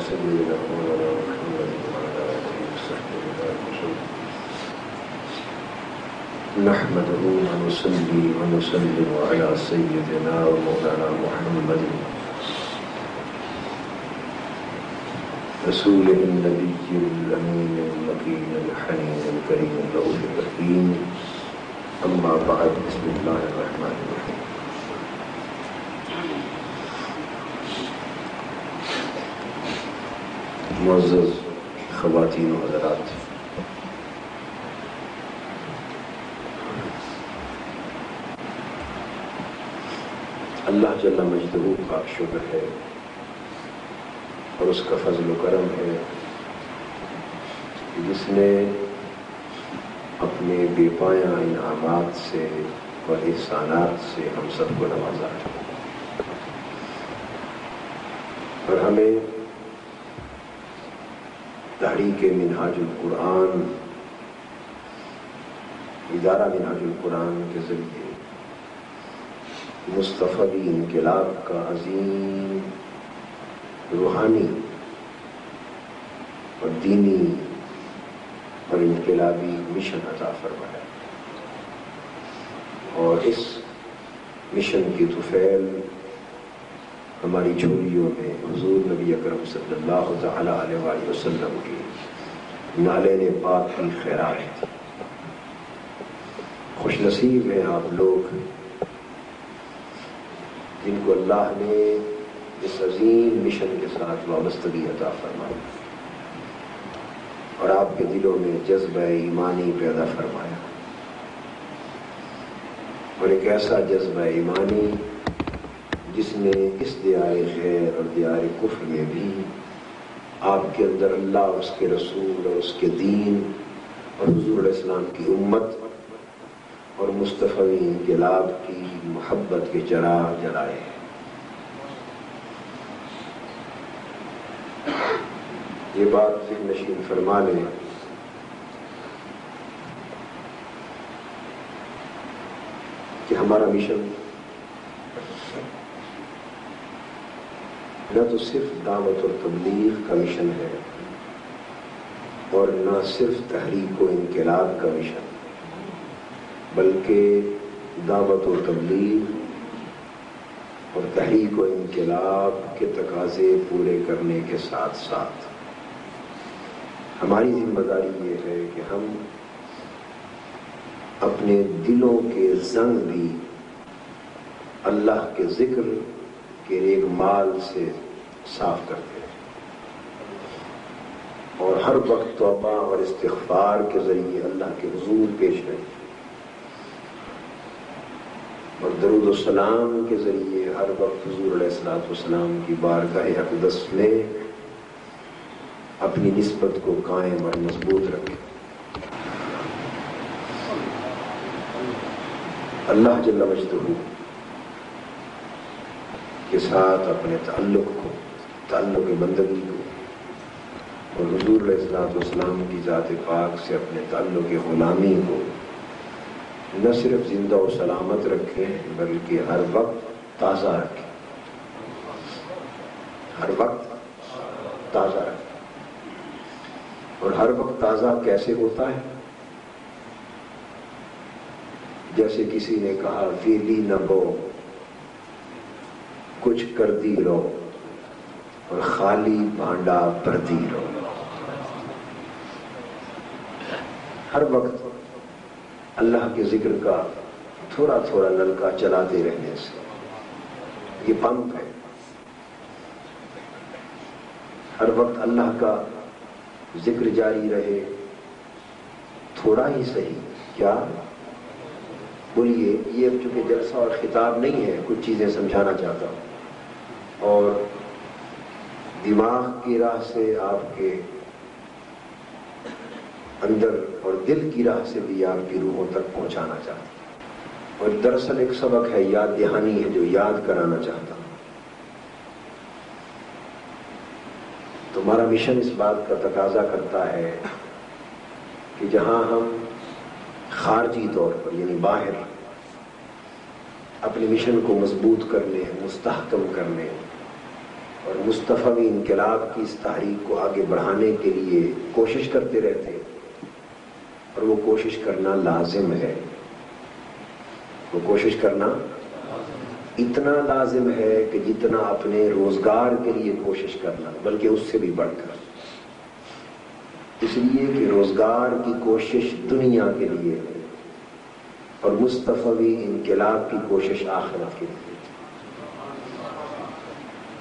سيدنا مولانا محمد وعلى آله وصحبه وسلم نحمده ونصلي ونسلم على سيدنا ومولانا محمد رسوله النبي الأمين المكين الحنين الكريم الرؤوف الرحيم أما بعد بسم الله الرحمن الرحيم معزز خواتین و حضرات، اللہ جل مجدہ کا شکر ہے اور اس کا فضل و کرم ہے جس نے اپنے بے پایاں انعامات سے اور احسانات سے ہم سب کو نوازا ہے اور ہمیں تحریک منہاج القرآن، ادارہ منہاج القرآن کے ذریعے مصطفی انقلاب کا عظیم روحانی اور دینی اور انقلابی مشن عطا فرمایا اور اس مشن کی طفیل ہماری جھولیوں میں حضور نبی اکرم صلی اللہ تعالی علیہ وآلہ وسلم کی نالین پاک کی خیرات تھی۔ خوش نصیب ہیں آپ لوگ جن کو اللہ نے اس عظیم مشن کے ساتھ وابستگی عطا فرمائی اور آپ کے دلوں میں جذبہ ایمانی پیدا فرمایا، اور ایک ایسا جذبہ ایمانی جس نے اس دیار خیر اور دیار کفر میں بھی آپ کے اندر اللہ، اس کے رسول اور اس کے دین اور حضور علیہ السلام کی امت اور مصطفی انقلاب کی محبت کے چراغ جلائے ہیں۔ یہ بات ذہن نشین فرما لیں کہ ہمارا مشن نہ تو صرف دعوت اور تبلیغ کا مشن ہے اور نہ صرف تحریک و انقلاب کا مشن، بلکہ دعوت و تبلیغ اور تحریک و انقلاب کے تقاضے پورے کرنے کے ساتھ ساتھ ہماری ذمہ داری یہ ہے کہ ہم اپنے دلوں کے زنگ بھی اللہ کے ذکر کے ایک مال سے صاف کرتے ہیں اور ہر وقت توبہ اور استغفار کے ذریعے اللہ کے حضور پیش رہیں اور درود و سلام کے ذریعے ہر وقت حضور علیہ السلام کی بارگاہ اقدس میں اپنی نسبت کو قائم اور مضبوط رکھیں۔ اللہ جل مجدہ کے ساتھ اپنے تعلق بندگی کو اور حضور علیہ السلام کی ذات پاک سے اپنے تعلق غلامی کو نہ صرف زندہ و سلامت رکھیں بلکہ ہر وقت تازہ رکھیں، ہر وقت تازہ رکھیں۔ اور ہر وقت تازہ کیسے ہوتا ہے؟ جیسے کسی نے کہا ویلی نہ بو کچھ کرتی رہو اور خالی بھانڈا بھرتی رہو۔ ہر وقت اللہ کے ذکر کا تھوڑا تھوڑا نلکا چلاتے رہنے سے یہ پمپ ہے۔ ہر وقت اللہ کا ذکر جاری رہے، تھوڑا ہی صحیح، کیا بولیے؟ یہ چونکہ جلسہ اور خطاب نہیں ہے، کچھ چیزیں سمجھانا چاہتا ہوں اور دماغ کی راہ سے آپ کے اندر اور دل کی راہ سے بھی آپ کی روحوں تک پہنچانا چاہتا ہوں، اور دراصل ایک سبق ہے، یاد دہانی ہے جو یاد کرانا چاہتا ہوں۔ تمہارا مشن اس بات کا تقاضا کرتا ہے کہ جہاں ہم خارجی طور پر یعنی باہر اپنے مشن کو مضبوط کرنے، مستحکم کرنے اور مصطفی انقلاب کی اس تحریک کو آگے بڑھانے کے لیے کوشش کرتے رہتے ہیں، اور وہ کوشش کرنا لازم ہے. وہ کوشش کرنا اتنا لازم ہے کہ جتنا اپنے روزگار کے لیے کوشش کرنا، بلکہ اس سے بھی بڑھ کر. اس لیے کہ روزگار کی کوشش دنیا کے لیے ہے اور مصطفی انقلاب کی کوشش آخرت کے لیے.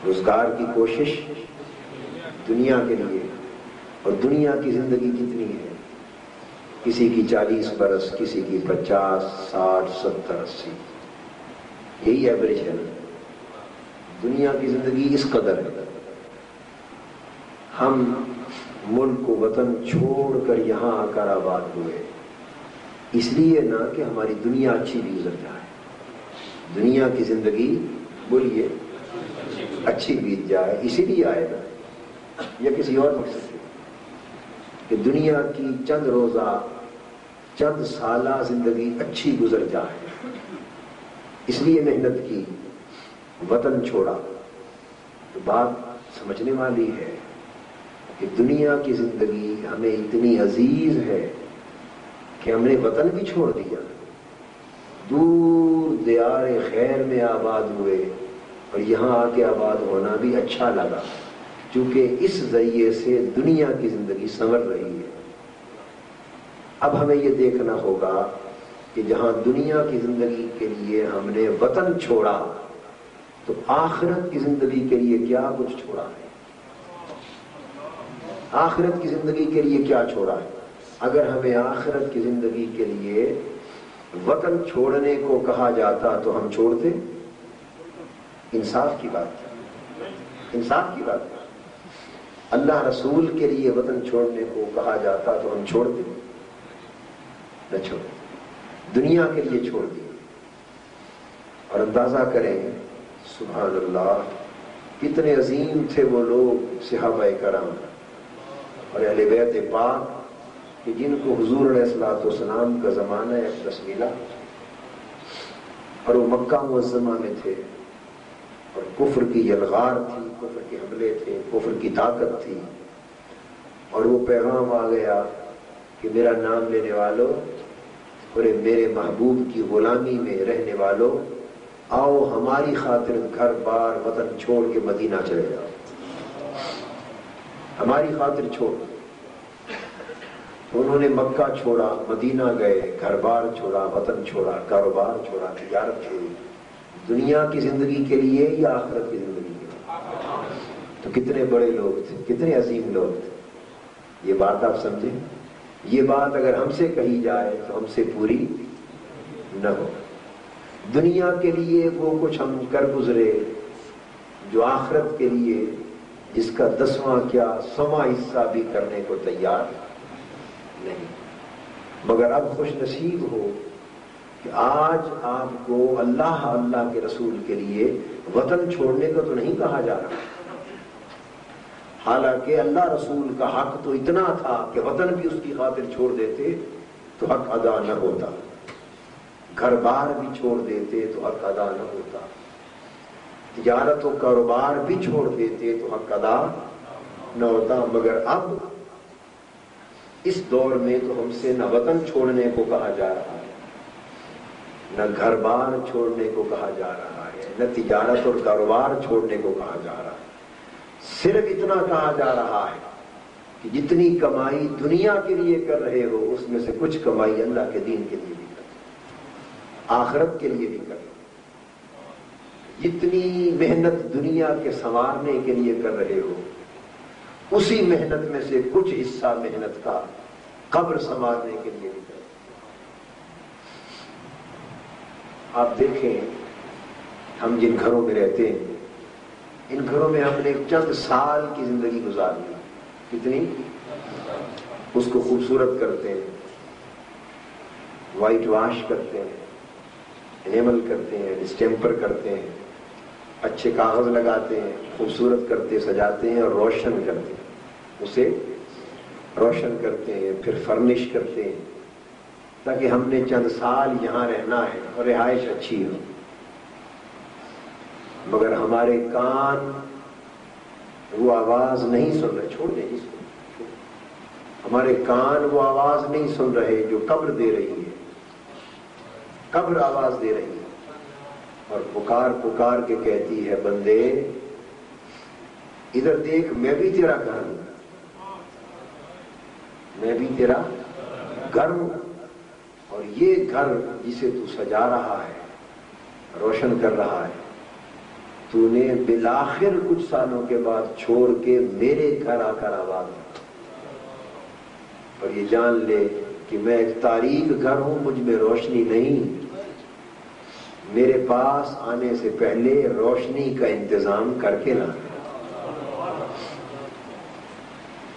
روزگار کی کوشش دنیا کے لیے، اور دنیا کی زندگی کتنی ہے؟ کسی کی 40 برس، کسی کی 50، 60، 70، 80، یہی ایوریج ہے نا. دنیا کی زندگی اس قدر ہے. ہم ملک و وطن چھوڑ کر یہاں آ کر آباد ہوئے، اس لیے نہ کہ ہماری دنیا اچھی بھی گزر جائے. دنیا کی زندگی بولیے اچھی بیت جائے، اسی لیے آئے گا، یا کسی اور مقصد سے کہ دنیا کی چند روزہ چند سالہ زندگی اچھی گزر جائے، اس لیے محنت کی، وطن چھوڑا. تو بات سمجھنے والی ہے کہ دنیا کی زندگی ہمیں اتنی عزیز ہے کہ ہم نے وطن بھی چھوڑ دیا، دور دیار خیر میں آباد ہوئے، اور یہاں آ کے آباد ہونا بھی اچھا لگا، چونکہ اس ذریعے سے دنیا کی زندگی سنور رہی ہے. اب ہمیں یہ دیکھنا ہوگا کہ جہاں دنیا کی زندگی کے لیے ہم نے وطن چھوڑا، تو آخرت کی زندگی کے لیے کیا کچھ چھوڑا ہے. آخرت کی زندگی کے لیے کیا چھوڑا ہے. اگر ہمیں آخرت کی زندگی کے لیے وطن چھوڑنے کو کہا جاتا تو ہم چھوڑتے. انصاف کی بات، انصاف کی بات. اللہ رسول کے لیے وطن چھوڑنے کو کہا جاتا تو ہم چھوڑتے نہ چھوڑتے. دنیا کے لیے چھوڑ دیے. اور اندازہ کریں سبحان اللہ کتنے عظیم تھے وہ لوگ، صحابہ کرام اور اہل بیت پاک، کہ جن کو حضور علیہ الصلوۃ والسلام کا زمانہ اقدس ملا، اور وہ مکہ معظمہ میں تھے، اور کفر کی یلغار تھی، کفر کے حملے تھے، کفر کی طاقت تھی، اور وہ پیغام آ گیا کہ میرا نام لینے والوں اور میرے محبوب کی غلامی میں رہنے والوں، آؤ ہماری خاطر گھر بار وطن چھوڑ کے مدینہ چلے جاؤ. ہماری خاطر چھوڑ. انہوں نے مکہ چھوڑا، مدینہ گئے، گھر بار چھوڑا، وطن چھوڑا، کاروبار چھوڑا، تجارت چھوڑی. دنیا کی زندگی کے لیے یا آخرت کی زندگی کے لیے؟ تو کتنے بڑے لوگ تھے، کتنے عظیم لوگ تھے. یہ بات آپ سمجھیں. یہ بات اگر ہم سے کہی جائے تو ہم سے پوری نہ ہو. دنیا کے لیے وہ کچھ ہم کر گزرے جو آخرت کے لیے جس کا 10واں کیا 100واں حصہ بھی کرنے کو تیار نہیں. مگر اب خوش نصیب ہو کہ آج آپ کو اللہ اللہ کے رسول کے لیے وطن چھوڑنے کو تو نہیں کہا جا رہا. حالانکہ اللہ رسول کا حق تو اتنا تھا کہ وطن بھی اس کی خاطر چھوڑ دیتے تو حق ادا نہ ہوتا، گھر بار بھی چھوڑ دیتے تو حق ادا نہ ہوتا، تجارت و کاروبار بھی چھوڑ دیتے تو حق ادا نہ ہوتا. مگر اب اس دور میں تو ہم سے نہ وطن چھوڑنے کو کہا جا رہا ہے، نہ گھر بار چھوڑنے کو کہا جا رہا ہے، نہ تجارت اور کاروبار چھوڑنے کو کہا جا رہا ہے. صرف اتنا کہا جا رہا ہے کہ جتنی کمائی دنیا کے لیے کر رہے ہو اس میں سے کچھ کمائی اللہ کے دین کے لیے بھی کر، آخرت کے لیے بھی کر. جتنی محنت دنیا کے سنوارنے کے لیے کر رہے ہو اسی محنت میں سے کچھ حصہ محنت کا قبر سنوارنے کے لیے بھی کر. آپ دیکھیں ہم جن گھروں میں رہتے ہیں ان گھروں میں ہم نے چند سال کی زندگی گزار لی. کتنی؟ اس کو خوبصورت کرتے ہیں، وائٹ واش کرتے ہیں، انیمل کرتے ہیں، ڈسٹیمپر کرتے ہیں، اچھے کاغذ لگاتے ہیں، خوبصورت کرتے سجاتے ہیں اور روشن کرتے ہیں. اسے روشن کرتے ہیں، پھر فرنش کرتے ہیں تاکہ ہم نے چند سال یہاں رہنا ہے اور رہائش اچھی ہو. مگر ہمارے کان وہ آواز نہیں سن رہے، چھوڑ دیں اس کو. ہمارے کان وہ آواز نہیں سن رہے جو قبر دے رہی ہے. قبر آواز دے رہی ہے اور پکار پکار کے کہتی ہے بندے ادھر دیکھ، میں بھی تیرا گھر ہوں، میں بھی تیرا گھر ہوں. اور یہ گھر جسے تو سجا رہا ہے، روشن کر رہا ہے، تو نے بالآخر کچھ سالوں کے بعد چھوڑ کے میرے گھر آ کر آباد ہو. اور یہ جان لے کہ میں ایک تاریک گھر ہوں، مجھ میں روشنی نہیں. میرے پاس آنے سے پہلے روشنی کا انتظام کر کے لانا.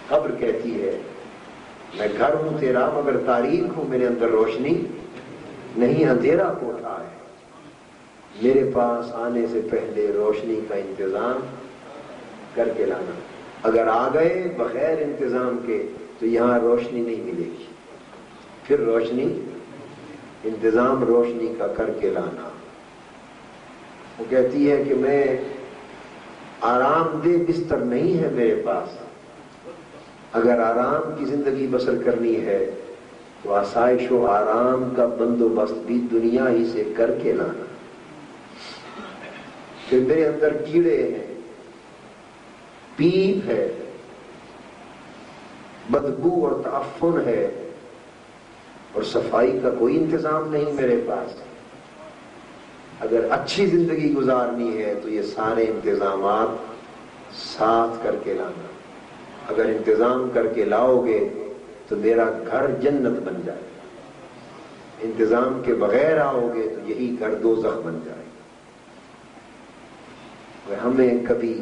قبر کہتی ہے میں گھر ہوں تیرا مگر تاریک ہوں، میرے اندر روشنی نہیں، اندھیرا کوٹھا ہے. میرے پاس آنے سے پہلے روشنی کا انتظام کر کے لانا. اگر آ گئے بغیر انتظام کے تو یہاں روشنی نہیں ملے گی. پھر روشنی، انتظام روشنی کا کر کے لانا. وہ کہتی ہے کہ میں آرام دہ بستر نہیں ہے میرے پاس. اگر آرام کی زندگی بسر کرنی ہے تو آسائش و آرام کا بندوبست بھی دنیا ہی سے کر کے لانا. پھر میرے اندر کیڑے ہیں، پیپ ہے، بدبو اور تعفن ہے، اور صفائی کا کوئی انتظام نہیں میرے پاس. اگر اچھی زندگی گزارنی ہے تو یہ سارے انتظامات ساتھ کر کے لانا. اگر انتظام کر کے لاؤ گے تو میرا گھر جنت بن جائے. انتظام کے بغیر آؤ گے تو یہی گھر دوزخ بن جائے. ہمیں کبھی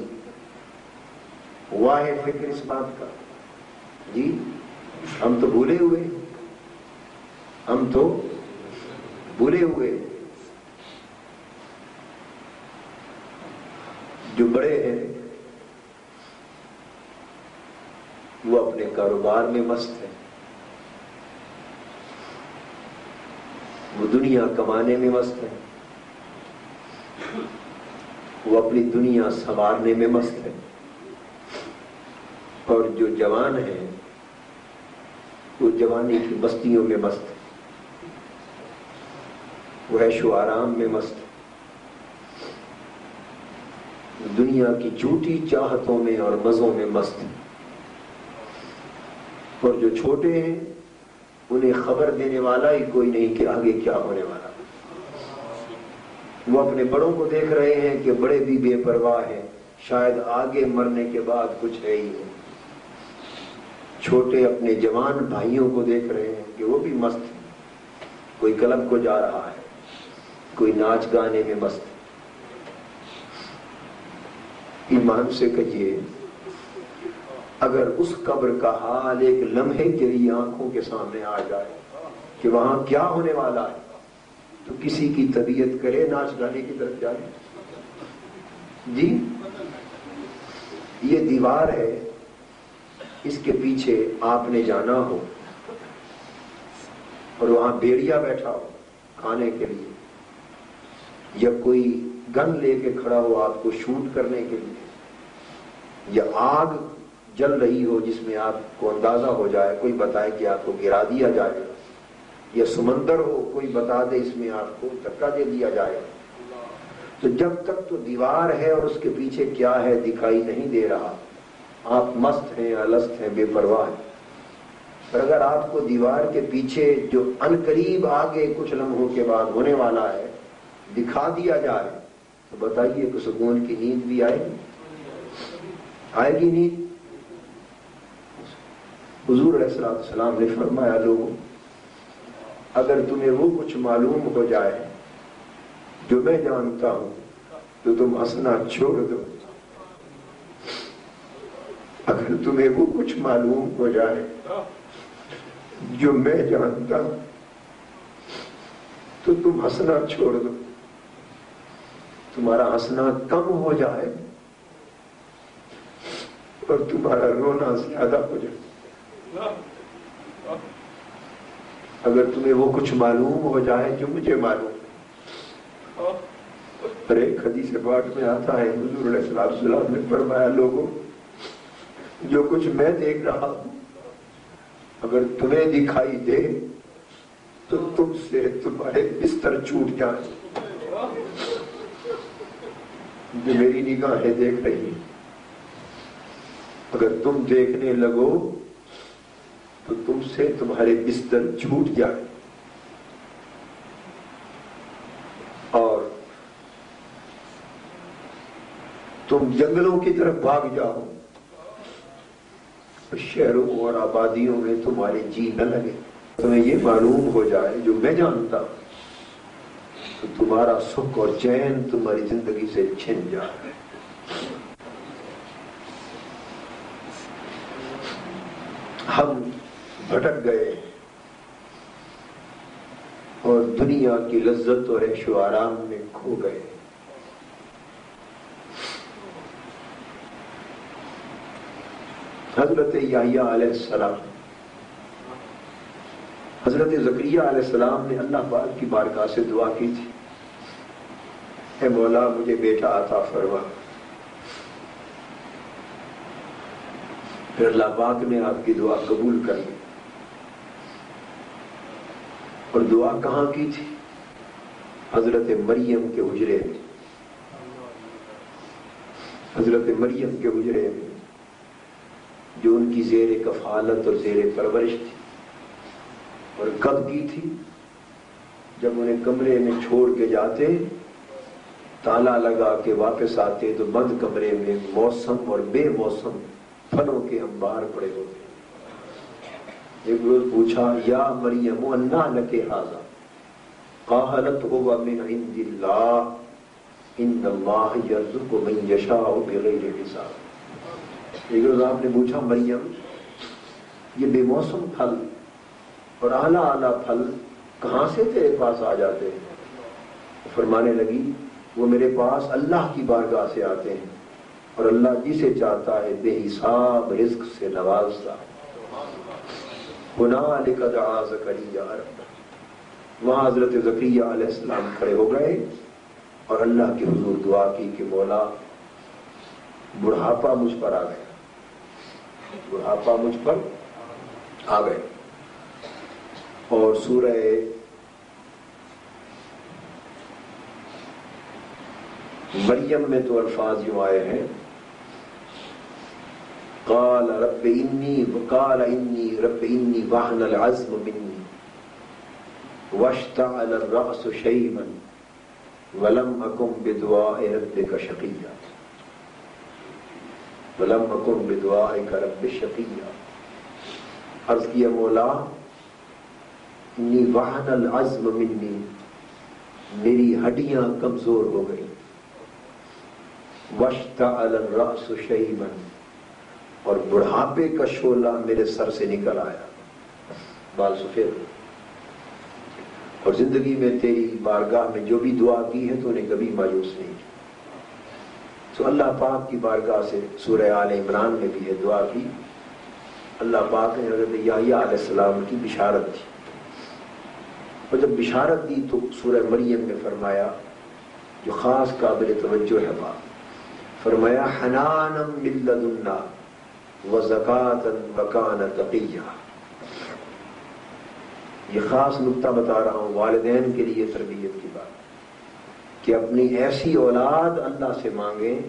ہوا ہے فکر اس بات کا؟ جی ہم تو بھولے ہوئے، ہم تو بھولے ہوئے. جو بڑے ہیں وہ اپنے کاروبار میں مست ہیں، وہ دنیا کمانے میں مست ہیں، وہ اپنی دنیا سنوارنے میں مست ہیں. اور جو جوان ہیں وہ جوانی کی مستیوں میں مست ہیں، وہ عیش و آرام میں مست ہیں، دنیا کی جھوٹی چاہتوں میں اور مزوں میں مست ہیں. اور جو چھوٹے ہیں انہیں خبر دینے والا ہی کوئی نہیں کہ آگے کیا ہونے والا. وہ اپنے بڑوں کو دیکھ رہے ہیں کہ بڑے بھی بے پرواہ ہیں، شاید آگے مرنے کے بعد کچھ ہے ہی نہیں. چھوٹے اپنے جوان بھائیوں کو دیکھ رہے ہیں کہ وہ بھی مست ہیں. کوئی کلب کو جا رہا ہے، کوئی ناچ گانے میں مست ہے. ایمان سے کہیے اگر اس قبر کا حال ایک لمحے کے لیے آنکھوں کے سامنے آ جائے کہ وہاں کیا ہونے والا ہے تو کسی کی طبیعت کرے ناچ گانے کی طرف جائے؟ جی یہ دیوار ہے، اس کے پیچھے آپ نے جانا ہو اور وہاں بھیڑیا بیٹھا ہو کھانے کے لیے، یا کوئی گن لے کے کھڑا ہو آپ کو شوٹ کرنے کے لیے، یا آگ جل رہی ہو جس میں آپ کو اندازہ ہو جائے، کوئی بتائے کہ آپ کو گرا دیا جائے، یا سمندر ہو کوئی بتا دے اس میں آپ کو دھکا دے دیا جائے. تو جب تک تو دیوار ہے اور اس کے پیچھے کیا ہے دکھائی نہیں دے رہا، آپ مست ہیں، الست ہیں، بے پرواہ ہیں. پر اگر آپ کو دیوار کے پیچھے جو عنقریب آگے کچھ لمحوں کے بعد ہونے والا ہے دکھا دیا جائے تو بتائیے کہ سکون کی نیند بھی آئے گی؟ آئے گی نیند؟ حضور علیہ السلام نے فرمایا لوگوں اگر تمہیں وہ کچھ معلوم ہو جائے جو میں جانتا ہوں تو تم ہنسنا چھوڑ دو. اگر تمہیں وہ کچھ معلوم ہو جائے جو میں جانتا ہوں تو تم ہنسنا چھوڑ دو. تمہارا ہنسنا کم ہو جائے اور تمہارا رونا زیادہ ہو جائے. اگر تمہیں وہ کچھ معلوم ہو جائے جو مجھے معلوم ہے. ایک حدیث پاک میں آتا ہے حضور علیہ السلام نے فرمایا لوگوں جو کچھ میں دیکھ رہا ہوں اگر تمہیں دکھائی دے تو تم سے تمہارے بستر چھوٹ جائیں. جو میری نگاہیں دیکھ رہی اگر تم دیکھنے لگو تو تم سے تمہارے بستر چھوٹ جائے اور تم جنگلوں کی طرف بھاگ جاؤ، شہروں اور آبادیوں میں تمہارے جی نہ لگے. تمہیں یہ معلوم ہو جائے جو میں جانتا ہوں تو تمہارا سکھ اور چین تمہاری زندگی سے چھن جائے. ہم بھٹک گئے اور دنیا کی لذت اور عیش و آرام میں کھو گئے. حضرت یحییٰ علیہ السلام، حضرت زکریا علیہ السلام نے اللہ پاک کی بارگاہ سے دعا کی تھی، اے مولا مجھے بیٹا عطا فرما. پھر اللہ پاک نے آپ کی دعا قبول کر لی. اور دعا کہاں کی تھی؟ حضرت مریم کے حجرے میں. حضرت مریم کے حجرے میں جو ان کی زیر کفالت اور زیر پرورش تھی. اور کب کی تھی؟ جب انہیں کمرے میں چھوڑ کے جاتے، تالا لگا کے واپس آتے تو بند کمرے میں موسم اور بے موسم پھلوں کے انبار پڑے ہوتے. ایک روز پوچھا، یا مریم انا لک ھذا؟ قالت هو من عند اللہ ان اللہ یرزق من یشاء بغیر حساب. ایک روز آپ نے پوچھا، مریم یہ بے موسم پھل اور اعلیٰ اعلیٰ پھل کہاں سے تیرے پاس آ جاتے ہیں؟ فرمانے لگی، وہ میرے پاس اللہ کی بارگاہ سے آتے ہیں اور اللہ جسے چاہتا ہے بے حساب رزق سے نوازتا. ہنالک دعا زکریا ربہ. وہاں حضرت زکریا علیہ السلام کھڑے ہو گئے اور اللہ کے حضور دعا کی کہ مولا بڑھاپا مجھ پر آ گیا، بڑھاپا مجھ پر آ گئے. اور سورہ مریم میں تو الفاظ یوں آئے ہیں، قال انی رب انی وہن العزم منی واشتعل الرأس شیبا ولم اکن بدعاء ربک شقیا. ولم اکن بدعائک رب شقیا. عرض کیا، مولا انی وہن العزم منی، میری ہڈیاں کمزور ہو گئی. واشتعل الرأس شیبا، اور بڑھاپے کا شعلہ میرے سر سے نکل آیا، بال سفید. اور زندگی میں تیری بارگاہ میں جو بھی دعا کی ہے تو نے کبھی مایوس نہیں کی. تو اللہ پاک کی بارگاہ سے سورہ آل عمران میں بھی یہ دعا کی. اللہ پاک نے حضرت یحییٰ علیہ السلام کی بشارت دی، اور جب بشارت دی تو سورہ مریم میں فرمایا جو خاص قابل توجہ ہے بات، فرمایا حنانا من لدنا وزکاۃ وکان تقیا. یہ خاص نکتہ بتا رہا ہوں والدین کے لیے تربیت کی بات، کہ اپنی ایسی اولاد اللہ سے مانگیں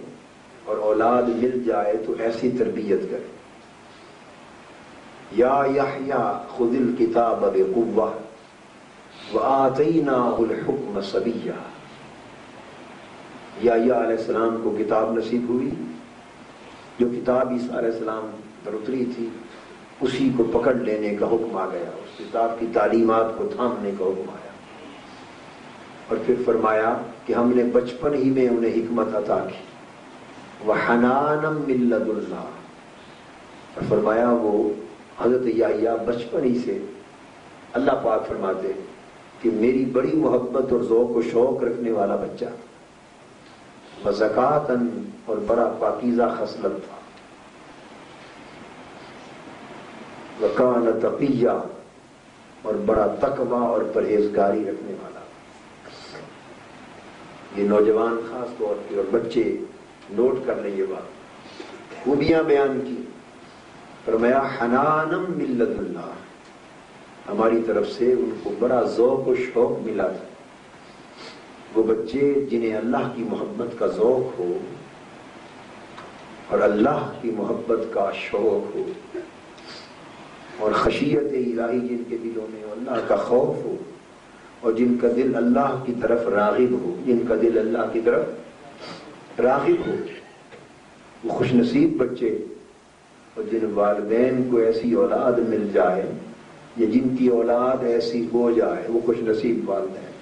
اور اولاد مل جائے تو ایسی تربیت کریں. یا یحییٰ خذ الکتاب بقوہ وآتیناہ الحکم صبیا. یحییٰ علیہ السلام کو کتاب نصیب ہوئی، جو کتاب عیسیٰ علیہ السلام پر اتری تھی اسی کو پکڑ لینے کا حکم آ گیا، اس کتاب کی تعلیمات کو تھامنے کا حکم آیا. اور پھر فرمایا کہ ہم نے بچپن ہی میں انہیں حکمت عطا کی. وحنانا من لدنا، اور فرمایا وہ حضرت یحییٰ بچپن ہی سے اللہ پاک فرماتے ہیں کہ میری بڑی محبت اور ذوق و شوق رکھنے والا بچہ، وزکاتن، اور بڑا پاکیزہ خصلت تھا، وکان تقیہ، اور بڑا تقوی اور پرہیزگاری رکھنے والا. یہ نوجوان خاص طور پہ اور بچے نوٹ کر لیں یہ بات، خوبیاں بیان کی. فرمایا حنانم من لدن اللہ، ہماری طرف سے ان کو بڑا ذوق و شوق ملا تھا۔ وہ بچے جنہیں اللہ کی محبت کا ذوق ہو اور اللہ کی محبت کا شوق ہو اور خشیت الہی جن کے دلوں میں اللہ کا خوف ہو اور جن کا دل اللہ کی طرف راغب ہو، جن کا دل اللہ کی طرف راغب ہو، وہ خوش نصیب بچے۔ اور جن والدین کو ایسی اولاد مل جائے یا جن کی اولاد ایسی ہو جائے وہ خوش نصیب والدین۔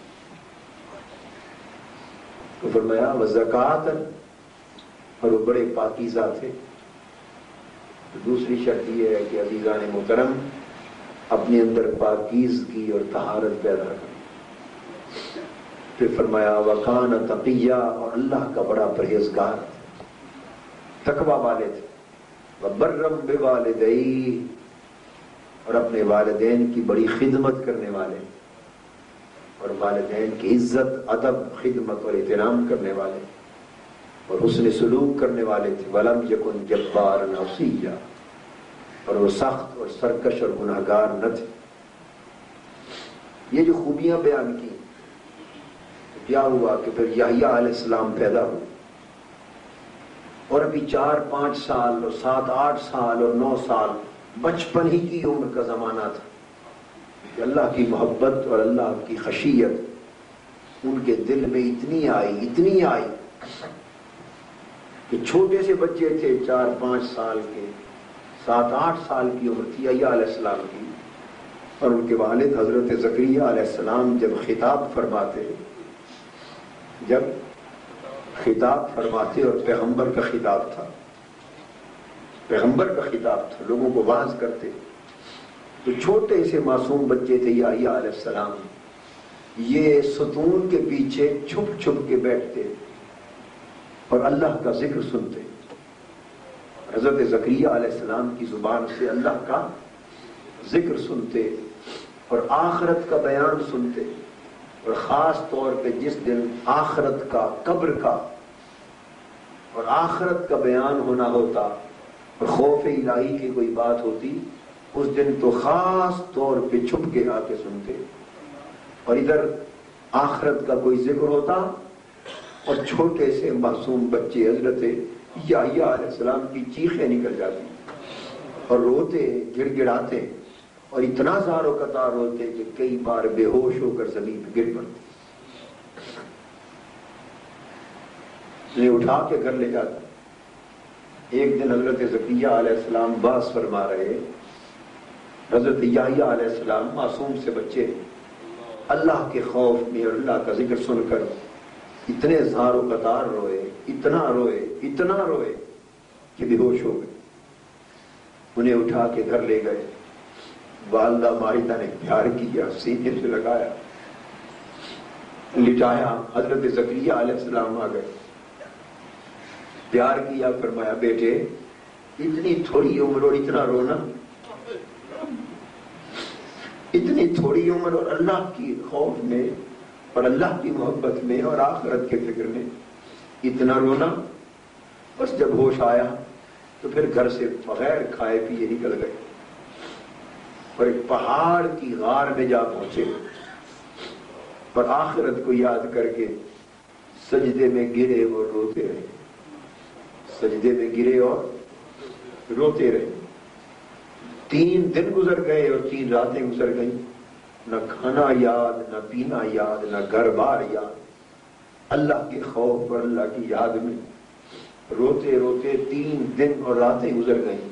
تو فرمایا وزکات، اور وہ بڑے پاکیزہ تھے۔ تو دوسری شرط یہ ہے کہ عزیزان محترم اپنے اندر پاکیزگی اور طہارت پیدا کریں۔ پھر فرمایا وکان تقیہ، اور اللہ کا بڑا پرہیزگار، تقوی والے تھے۔ وبرم بوالدیہ، اور اپنے والدین کی بڑی خدمت کرنے والے اور والدین کی عزت، ادب، خدمت اور احترام کرنے والے اور حسن سلوک کرنے والے تھے۔ ولم یکن جبارا عصیا، اور وہ سخت اور سرکش اور گناہگار نہ تھے۔ یہ جو خوبیاں بیان کی، کیا ہوا کہ پھر یحییٰ علیہ السلام پیدا ہوئے، اور ابھی 4-5 سال اور 7-8 سال اور 9 سال بچپن ہی کی عمر کا زمانہ تھا کہ اللہ کی محبت اور اللہ کی خشیت ان کے دل میں اتنی آئی کہ چھوٹے سے بچے تھے، 4-5 سال کے، 7-8 سال کی عمر تھی یحییٰ علیہ السلام کی، اور ان کے والد حضرت زکریا علیہ السلام جب خطاب فرماتے اور پیغمبر کا خطاب تھا، لوگوں کو واعظ کرتے، تو چھوٹے سے معصوم بچے تھے یحییٰ علیہ السلام، یہ ستون کے پیچھے چھپ چھپ کے بیٹھتے اور اللہ کا ذکر سنتے، حضرت زکریا علیہ السلام کی زبان سے اللہ کا ذکر سنتے اور آخرت کا بیان سنتے، اور خاص طور پہ جس دن آخرت کا، قبر کا اور آخرت کا بیان ہونا ہوتا اور خوف الہی کی کوئی بات ہوتی، اس دن تو خاص طور پہ چھپ کے آ کے سنتے، اور ادھر آخرت کا کوئی ذکر ہوتا اور چھوٹے سے معصوم بچے حضرت یحییٰ علیہ السلام کی چیخیں نکل جاتی اور روتے، گڑ گڑاتے، اور اتنا زار و قطار روتے کہ کئی بار بے ہوش ہو کر زمین پہ گر پڑتے۔ انہیں اٹھا کے گھر لے جاتا۔ ایک دن حضرت زکریا علیہ السلام بحث فرما رہے، حضرت یحییٰ علیہ السلام معصوم سے بچے اللہ کے خوف میں اور اللہ کا ذکر سن کر اتنے زار و قطار روئے، اتنا روئے کہ بے ہوش ہو گئے۔ انہیں اٹھا کے گھر لے گئے، والدہ ماہدہ نے پیار کیا، سینے سے لگایا، لٹایا، حضرت زکریا علیہ السلام آ گئے، پیار کیا، فرمایا بیٹے اتنی تھوڑی عمر اور اتنا رونا، اتنی تھوڑی عمر اور اللہ کی خوف میں اور اللہ کی محبت میں اور آخرت کے فکر میں اتنا رونا۔ بس جب ہوش آیا تو پھر گھر سے بغیر کھائے پیے نکل گئے اور ایک پہاڑ کی غار میں جا پہنچے اور آخرت کو یاد کر کے سجدے میں گرے اور روتے رہے، سجدے میں گرے اور روتے رہے۔ 3 دن گزر گئے اور 3 راتیں گزر گئیں، نہ کھانا یاد، نہ پینا یاد، نہ گھر بار یاد، اللہ کے خوف اور اللہ کی یاد میں روتے روتے 3 دن اور راتیں گزر گئیں۔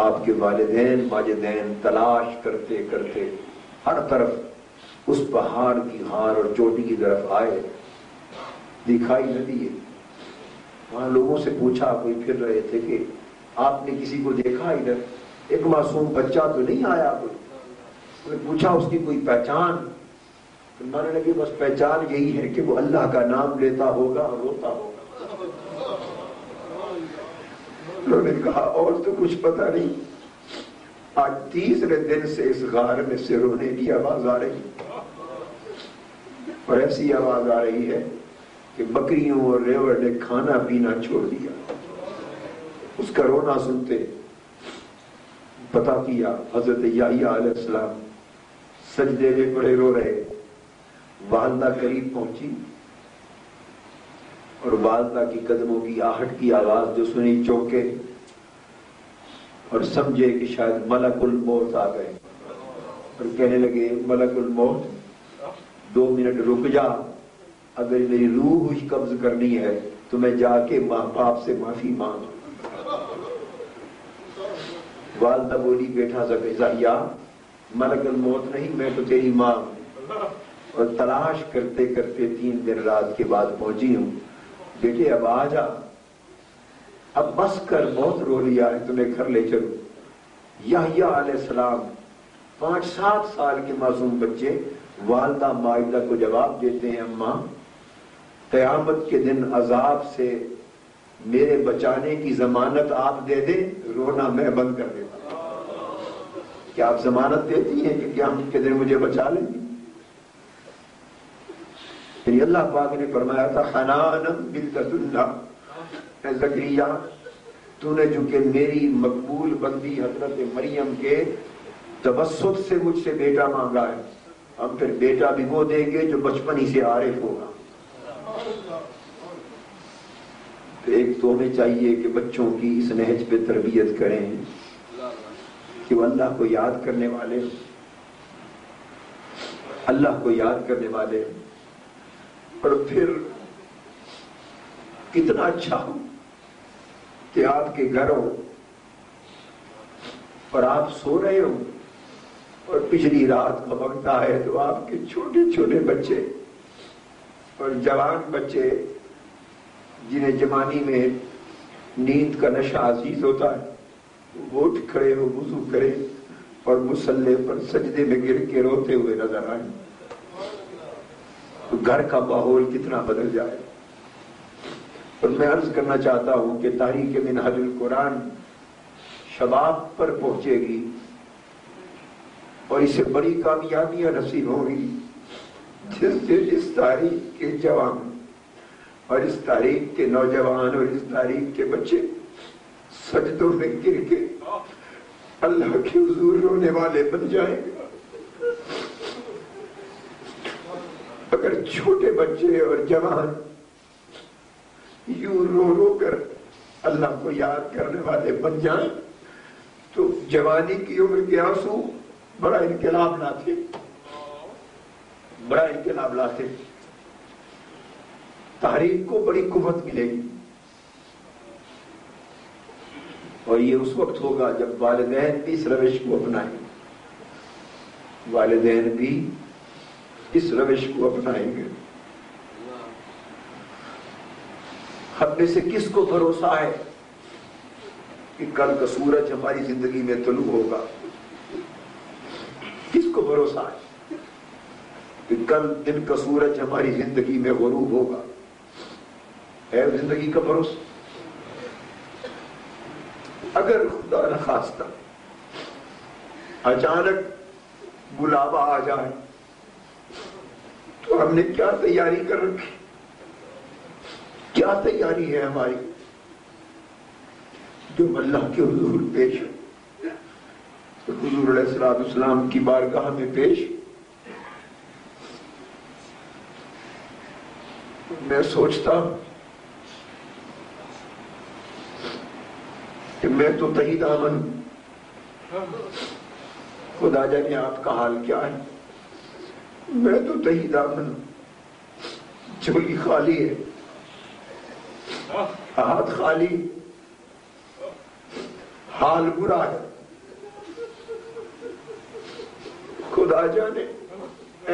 آپ کے والدین ماجدین تلاش کرتے کرتے ہر طرف اس پہاڑ کی غار اور چوٹی کی طرف آئے، دکھائی نہ دیے۔ وہاں لوگوں سے پوچھا، کوئی پھر رہے تھے، کہ آپ نے کسی کو دیکھا ادھر؟ ایک معصوم بچہ تو نہیں آیا کوئی؟ انہوں نے پوچھا اس کی کوئی پہچان؟ ماننے لگے بس پہچان یہی ہے کہ وہ اللہ کا نام لیتا ہوگا اور روتا ہوگا۔ انہوں نے کہا اور تو کچھ پتہ نہیں۔ آج 3رے دن سے اس غار میں سے رونے کی آواز آ رہی، اور ایسی آواز آ رہی ہے کہ بکریوں اور ریوڑ نے کھانا پینا چھوڑ دیا۔ اس کا رونا سنتے پتہ کیا حضرت یحییٰ علیہ السلام سجدے میں پڑے رو رہے، والدہ قریب پہنچی اور والدہ کی قدموں کی آہٹ کی آواز جو سنی چونکے اور سمجھے کہ شاید ملک الموت آ گئے، اور کہنے لگے ملک الموت 2 منٹ رک جا، اگر میری روح ہی قبض کرنی ہے تو میں جا کے ماں باپ سے معافی مانگ۔ والدہ بولی بیٹا زکریا ملک الموت نہیں، میں تو تیری ماں، اور تلاش کرتے کرتے 3 دن رات کے بعد پہنچی ہوں، بیٹے اب آ جا، اب بس کر، بہت رو لیا ہے، تمہیں گھر لے چلو۔ یحییٰ علیہ السلام 5-7 سال کے معصوم بچے والدہ مائدہ کو جواب دیتے ہیں، اماں قیامت کے دن عذاب سے میرے بچانے کی ضمانت آپ دے دیں، رونا میں بند کر دیتا۔ کیا آپ ضمانت دیتی ہیں کہ قیامت کے دن مجھے بچا لیں گی؟ یعنی اللہ پاک نے فرمایا تھا حنانا من لدنا، اے زکریا تو نے جو کہ میری مقبول بندی حضرت مریم کے توسط سے مجھ سے بیٹا مانگا ہے، ہم پھر بیٹا بھی وہ دیں گے جو بچپن ہی سے عارف ہوگا۔ تو ایک تو ہمیں چاہیے کہ بچوں کی اس نہج پہ تربیت کریں کہ وہ اللہ کو یاد کرنے والے، اللہ کو یاد کرنے والے، اور پھر کتنا اچھا ہو کہ آپ کے گھر ہو اور آپ سو رہے ہو اور پچھلی رات کا وقت آئے تو آپ کے چھوٹے چھوٹے بچے اور جوان بچے جنہیں جوانی میں نیند کا نشہ عزیز ہوتا ہے وہ اٹھ کھڑے ہو، وضو کرے اور مصلی پر سجدے میں گر کے روتے ہوئے نظر آئیں، تو گھر کا ماحول کتنا بدل جائے۔ اور میں عرض کرنا چاہتا ہوں کہ تحریک منہاج القرآن شباب پر پہنچے گی اور اسے بڑی کامیابیاں نصیب ہوں گی جس دن اس تاریخ کے جوان اور اس تاریخ کے نوجوان اور اس تاریخ کے بچے سجدوں میں گر کے اللہ کے حضور رونے والے بن جائیں گے۔ اگر چھوٹے بچے اور جوان یوں رو رو کر اللہ کو یاد کرنے والے بن جائیں تو جوانی کی عمر کے آنسو بڑا انقلاب لاتے، بڑا انقلاب لاتے، تحریک کو بڑی قوت ملے گی۔ اور یہ اس وقت ہوگا جب والدین بھی اس روش کو اپنائیں گے، والدین بھی اس روش کو اپنائیں گے۔ ہم میں سے کس کو بھروسہ ہے کہ کل کا سورج ہماری زندگی میں طلوع ہوگا؟ کس کو بھروسہ ہے کہ کل دن کا سورج ہماری زندگی میں غروب ہوگا؟ ہے زندگی کا بھروسہ؟ اگر خدا نخواستہ اچانک بلاوا آ جائے تو ہم نے کیا تیاری کر رکھی؟ کیا تیاری ہے ہماری جو اللہ کے حضور پیش ہے، حضور علیہ السلام کی بارگاہ میں پیش؟ میں سوچتا ہوں کہ میں تو تہی دامن ہوں، خدا جانے آپ کا حال کیا ہے، میں تو تہی دامن ہوں، جھولی خالی ہے، ہاتھ خالی، حال برا ہے۔ خدا جانے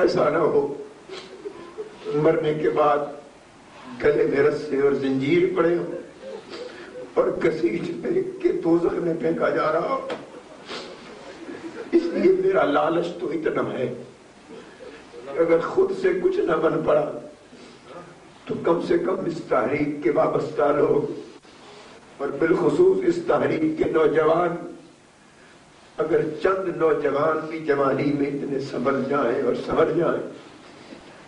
ایسا نہ ہو مرنے کے بعد گلے میں رسے اور زنجیر پڑے ہوں اور کسیٹ میں کہ دوزخ میں پھینکا جا رہا ہو۔ اس لیے میرا لالچ تو اتنا ہے اگر خود سے کچھ نہ بن پڑا تو کم سے کم اس تحریک کے وابستہ لوگ اور بالخصوص اس تحریک کے نوجوان، اگر چند نوجوان بھی جوانی میں اتنے سنبھل جائیں اور سنور جائیں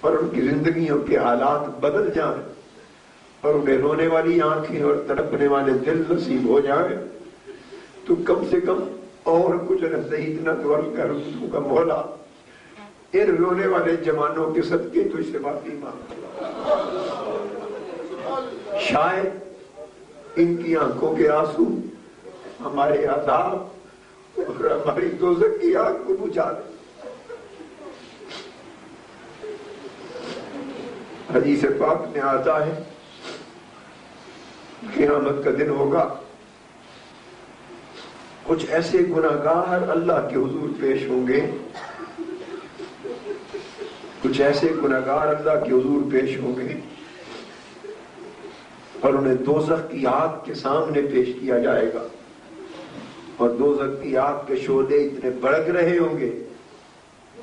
اور ان کی زندگیوں کے حالات بدل جائیں اور انہیں رونے والی آنکھیں اور تڑپنے والے دل نصیب ہو جائیں تو کم سے کم اور کچھ نہ صحیح نہ تو عرض کر دوں گا مولا ان رونے والے جوانوں کے صدقے تجھ سے معافی مانگ، شاید ان کی آنکھوں کے آنسو ہمارے عذاب اور ہماری دوزخ کی آگ کو بجھا دے۔ حدیث پاک میں آتا ہے قیامت کا دن ہوگا، کچھ ایسے گناہگار اللہ کے حضور پیش ہوں گے، کچھ ایسے گناہگار اللہ کے حضور پیش ہوں گے اور انہیں دوزخ کی آگ کے سامنے پیش کیا جائے گا، اور دوزخ کی آگ کے شعلے اتنے بھڑک رہے ہوں گے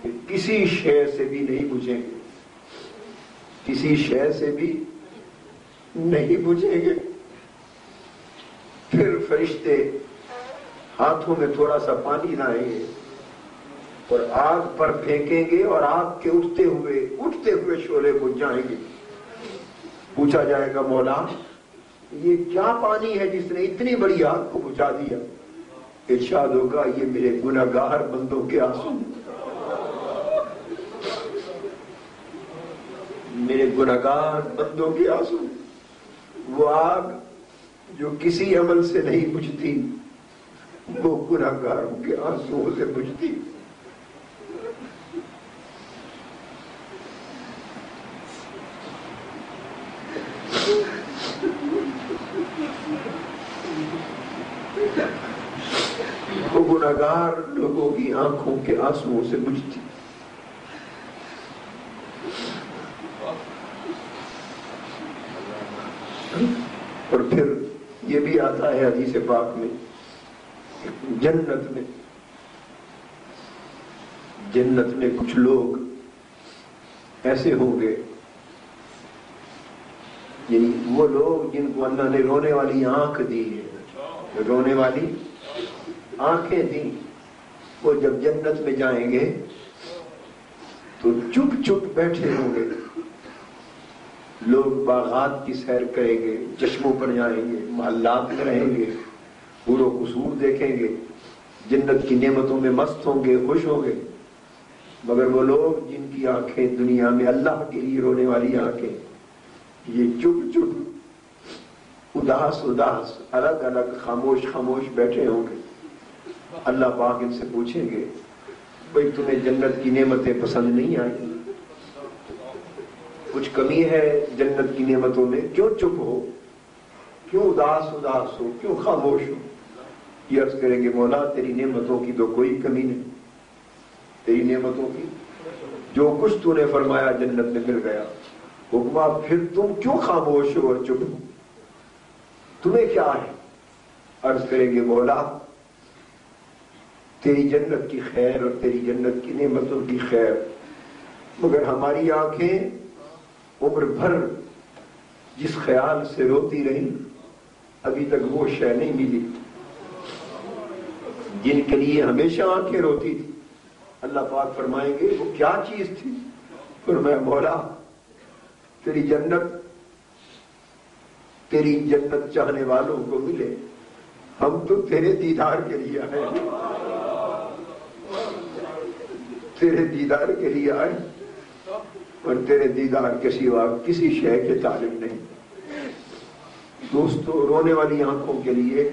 کہ کسی شے سے بھی نہیں بجھیں گے، کسی شے سے بھی نہیں بجھیں گے۔ پھر فرشتے ہاتھوں میں تھوڑا سا پانی لائیں گے اور آگ پر پھینکیں گے اور آگ کے اٹھتے ہوئے شعلے بجھ جائیں گے۔ پوچھا جائے گا مولا یہ کیا پانی ہے جس نے اتنی بڑی آگ کو بجھا دیا؟ ارشاد ہوگا یہ میرے گناہگار بندوں کے آنسو، میرے گناہگار بندوں کے آنسو، وہ آگ جو کسی عمل سے نہیں بجھتی وہ گناہگاروں کے آنسوؤں سے بجھتی۔ وہ گناہگار لوگوں کی آنکھوں کے آنسوؤں سے بجھتی۔ اور پھر یہ بھی آتا ہے حدیث پاک میں جنت میں کچھ لوگ ایسے ہوں گے، یعنی وہ لوگ جن کو اللہ نے رونے والی آنکھ دی ہے، رونے والی آنکھیں دیں، وہ جب جنت میں جائیں گے تو چپ چپ بیٹھے ہوں گے، لوگ باغات کی سیر کریں گے، چشموں پر جائیں گے، محلات میں رہیں گے، حور و قصور دیکھیں گے، جنت کی نعمتوں میں مست ہوں گے، خوش ہوں گے، مگر وہ لوگ جن کی آنکھیں دنیا میں اللہ کے لیے رونے والی آنکھیں، یہ چپ چپ اداس الگ الگ خاموش بیٹھے ہوں گے۔ اللہ پاک ان سے پوچھیں گے بھئی تمہیں جنت کی نعمتیں پسند نہیں آئی؟ کچھ کمی ہے جنت کی نعمتوں میں؟ کیوں چپ ہو، کیوں اداس ہو، کیوں خاموش ہو؟ یہ عرض کریں گے مولا تیری نعمتوں کی تو کوئی کمی نہیں، تیری نعمتوں کی جو کچھ تو نے فرمایا جنت میں مل گیا۔ حکما پھر تم کیوں خاموش ہو اور چپ ہو، تمہیں کیا ہے؟ عرض کریں گے مولا تیری جنت کی خیر اور تیری جنت کی نعمتوں کی خیر، مگر ہماری آنکھیں عمر بھر جس خیال سے روتی رہی ابھی تک وہ شے نہیں ملی جن کے لیے ہمیشہ آنکھیں روتی تھی۔ اللہ پاک فرمائیں گے وہ کیا چیز تھی؟ فرمایا مولا تیری جنت چاہنے والوں کو ملے، ہم تو تیرے دیدار کے لیے آئے، تیرے دیدار کے لیے آئے اور تیرے دیدار کے سوا کسی شے کے طالب نہیں۔ دوستو رونے والی آنکھوں کے لیے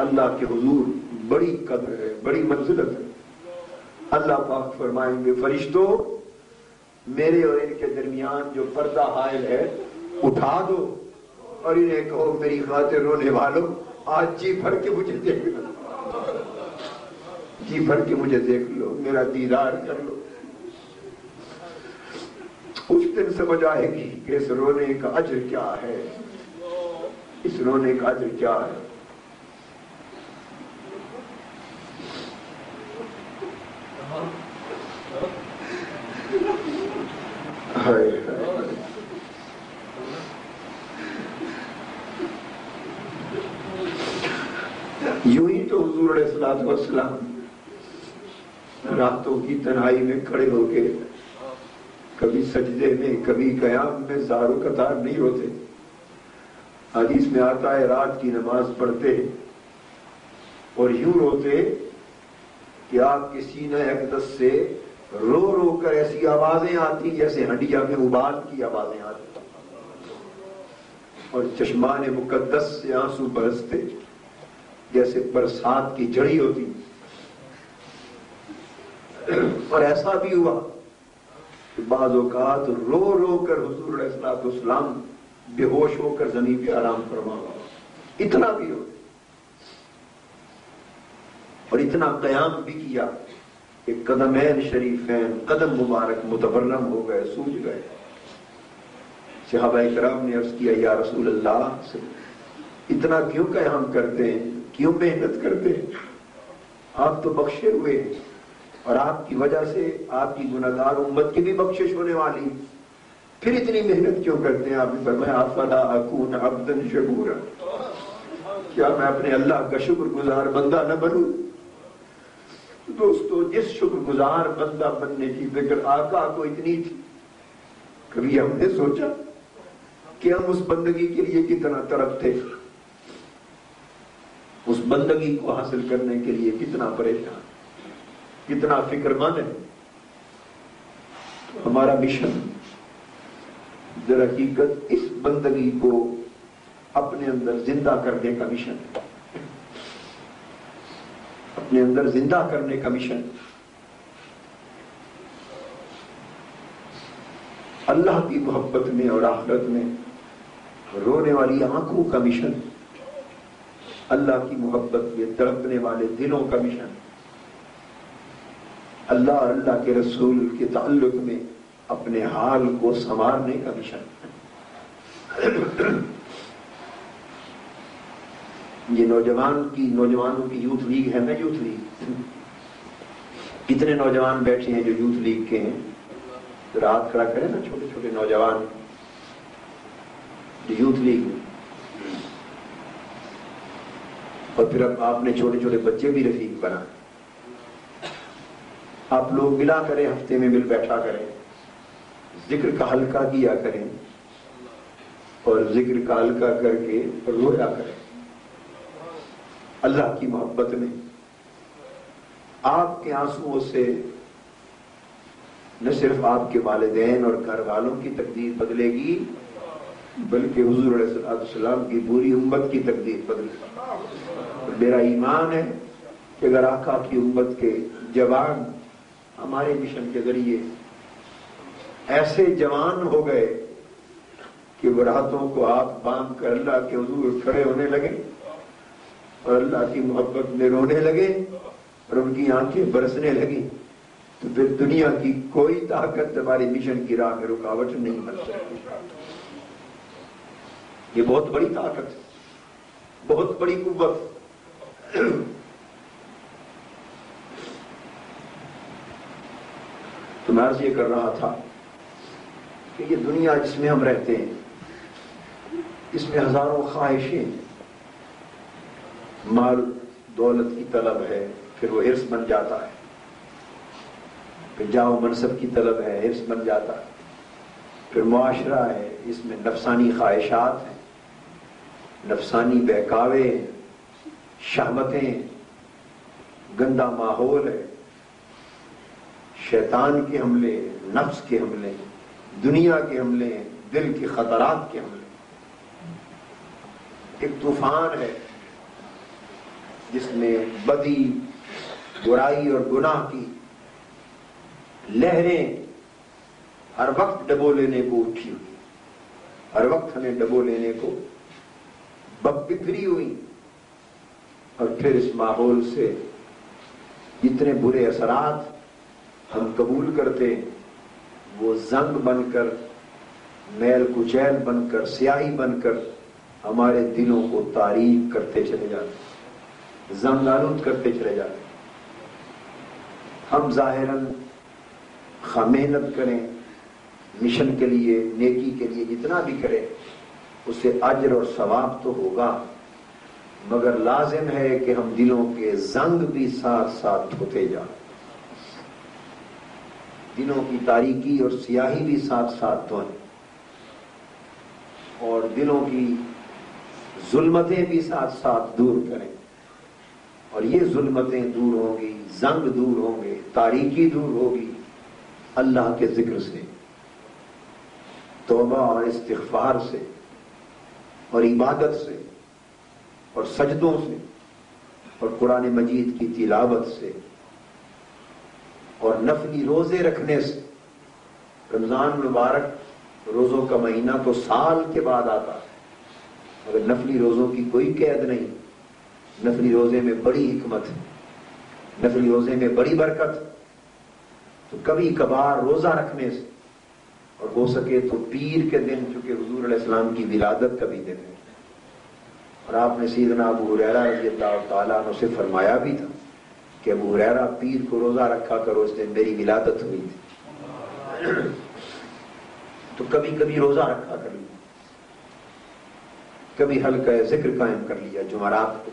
اللہ کے حضور بڑی قدر ہے، بڑی منزلت ہے۔ اللہ پاک فرمائیں گے فرشتوں میرے اور ان کے درمیان جو پردہ حائل ہے اٹھا دو اور انہیں کہو میری خاطر رونے والوں آج جی بھر کے مجھے دیکھ لو، جی بھر کے مجھے دیکھ لو، میرا دیدار کر لو۔ اس دن سمجھ آئے گی کہ اس رونے کا اجر کیا ہے، اس رونے کا اجر کیا ہے۔ یوں ہی تو حضور علیہ الصلوۃ والسلام راتوں کی تنہائی میں کھڑے ہو کے کبھی سجدے میں کبھی قیام میں زار و قطار نہیں ہوتے۔ حدیث میں آتا ہے رات کی نماز پڑھتے اور یوں روتے کہ آپ کے سینہ اقدس سے رو رو کر ایسی آوازیں آتی جیسے ہنڈیا میں ابال کی آوازیں آتی، اور چشمان مقدس سے آنسو برستے جیسے برسات کی جھڑی ہوتی۔ اور ایسا بھی ہوا کہ بعض اوقات رو رو کر حضور علیہ الصلوۃ والسلام بے ہوش ہو کر زمین پہ آرام فرما، اتنا بھی ہو، اور اتنا قیام بھی کیا کہ قدمین شریفین، قدم مبارک متورم ہو گئے، سوج گئے۔ صحابہ کرام نے عرض کیا یا رسول اللہ، اتنا کیوں قیام کرتے ہیں، کیوں محنت کرتے ہیں؟ آپ تو بخشے ہوئے ہیں، اور آپ کی وجہ سے آپ کی گناہگار امت کی بھی بخشش ہونے والی، پھر اتنی محنت کیوں کرتے ہیں؟ آپ نے فرمایا افلا اکون عبدا شکورا، کیا میں اپنے اللہ کا شکر گزار بندہ نہ بنوں؟ دوستو، جس شکر گزار بندہ بننے کی فکر آقا کو اتنی تھی، کبھی ہم نے سوچا کہ ہم اس بندگی کے لیے کتنا تڑپتے، اس بندگی کو حاصل کرنے کے لیے کتنا پریشان، کتنا فکر مند ہے؟ ہمارا مشن در حقیقت اس بندگی کو اپنے اندر زندہ کرنے کا مشن ہے، اپنے اندر زندہ کرنے کا مشن، اللہ کی محبت میں اور آخرت میں رونے والی آنکھوں کا مشن، اللہ کی محبت میں تڑپنے والے دلوں کا مشن، اللہ اور اللہ کے رسول کے تعلق میں اپنے حال کو سنوارنے کا مشن۔ یہ نوجوانوں کی یوتھ لیگ ہے نا، یوتھ لیگ، کتنے نوجوان بیٹھے ہیں جو یوتھ لیگ کے ہیں؟ ہاتھ کھڑا کریں نا، چھوٹے چھوٹے نوجوان جو یوتھ لیگ میں، اور پھر اب آپ نے چھوٹے چھوٹے بچے بھی رفیق بنا، آپ لوگ ملا کریں، ہفتے میں مل بیٹھا کریں، ذکر کا حلقہ کیا کریں، اور ذکر کا حلقہ کر کے رویا کریں اللہ کی محبت میں۔ آپ کے آنسوؤں سے نہ صرف آپ کے والدین اور گھر والوں کی تقدیر بدلے گی، بلکہ حضور علیہ الصلوۃ والسلام کی پوری امت کی تقدیر بدلے گی۔ میرا ایمان ہے کہ اگر آقا کی امت کے جوان ہمارے مشن کے ذریعے ایسے جوان ہو گئے کہ وہ راتوں کو آنکھ باندھ کر اللہ کے حضور کھڑے ہونے لگے اور اللہ کی محبت میں رونے لگے اور ان کی آنکھیں برسنے لگی، تو پھر دنیا کی کوئی طاقت ہماری مشن کی راہ میں رکاوٹ نہیں بن سکتی۔ یہ بہت بڑی طاقت ہے، بہت بڑی قوت۔ تو میں عرض یہ کر رہا تھا کہ یہ دنیا جس میں ہم رہتے ہیں، اس میں ہزاروں خواہشیں، مال دولت کی طلب ہے، پھر وہ حرص بن جاتا ہے، پھر جاہ و منصب کی طلب ہے، حرص بن جاتا ہے، پھر معاشرہ ہے، اس میں نفسانی خواہشات ہیں، نفسانی بہکاوے، شہوتیں، گندا ماحول ہے، شیطان کے حملے، نفس کے حملے، دنیا کے حملے، دل کے خطرات کے حملے، ایک طوفان ہے جس میں بدی، برائی اور گناہ کی لہریں ہر وقت ڈبو لینے کو اٹھی ہوئی، ہر وقت ہمیں ڈبو لینے کو بکھری ہوئی، اور پھر اس ماحول سے جتنے برے اثرات ہم قبول کرتے، وہ زنگ بن کر، میل کچیل بن کر، سیاہی بن کر ہمارے دلوں کو تاریک کرتے چلے جاتے، زنگ آلود کرتے چلے جاتے۔ ہم ظاہراً محنت کریں مشن کے لیے، نیکی کے لیے، جتنا بھی کریں اسے اجر اور ثواب تو ہوگا، مگر لازم ہے کہ ہم دلوں کے زنگ بھی ساتھ ساتھ دھوتے جائیں، دلوں کی تاریکی اور سیاہی بھی ساتھ ساتھ دھوئیں، اور دلوں کی ظلمتیں بھی ساتھ ساتھ دور کریں، اور اور یہ ظلمتیں دور ہوں گی، زنگ دور ہوں گے، تاریکی دور ہوگی اللہ کے ذکر سے، توبہ اور استغفار سے، اور عبادت سے، اور سجدوں سے، اور قرآن مجید کی تلاوت سے، اور نفلی روزے رکھنے سے۔ رمضان مبارک روزوں کا مہینہ تو سال کے بعد آتا ہے، مگر نفلی روزوں کی کوئی قید نہیں۔ نفلی روزے میں بڑی حکمت ہے، نفلی روزے میں بڑی برکت۔ تو کبھی کبھار روزہ رکھنے سے، اور ہو سکے تو پیر کے دن، چونکہ حضور علیہ السلام کی ولادت کا بھی دن ہے، اور آپ نے سیدنا ابو ہریرہ رضی اللہ تعالیٰ عنہ سے فرمایا بھی تھا کہ ابو ہریرہ پیر کو روزہ رکھا کرو، اس دن میری ولادت ہوئی تھی۔ تو کبھی کبھی روزہ رکھا کر لیا، کبھی حلقہ ذکر قائم کر لیا جمعرات کو،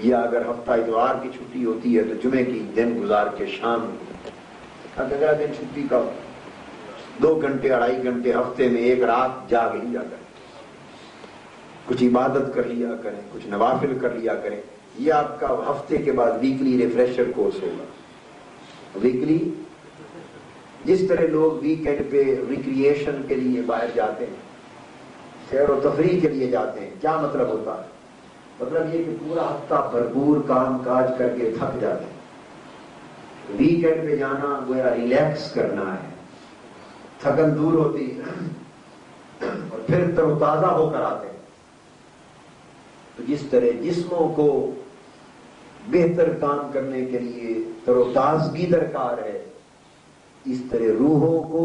یا اگر ہفتہ اتوار کی چھٹی ہوتی ہے تو جمعے کی دن گزار کے شام اگلا دن چھٹی کا 2 گھنٹے 2.5 گھنٹے ہفتے میں ایک رات جاگ لیا کریں، کچھ عبادت کر لیا کریں، کچھ نوافل کر لیا کریں۔ یہ آپ کا ہفتے کے بعد ویکلی ریفریشر کورس ہوگا۔ ویکلی، جس طرح لوگ ویکینڈ پہ ریکریشن کے لیے باہر جاتے ہیں، سیر و تفریح کے لیے جاتے ہیں، کیا مطلب ہوتا ہے؟ مطلب یہ کہ پورا ہفتہ بھرپور کام کاج کر کے تھک جاتے ہیں، ویکینڈ پہ جانا گویا ریلیکس کرنا ہے، تھکن دور ہوتی ہے اور پھر تر و تازہ ہو کر آتے ہیں۔ تو جس طرح جسموں کو بہتر کام کرنے کے لیے تر و تازگی درکار ہے، اس طرح روحوں کو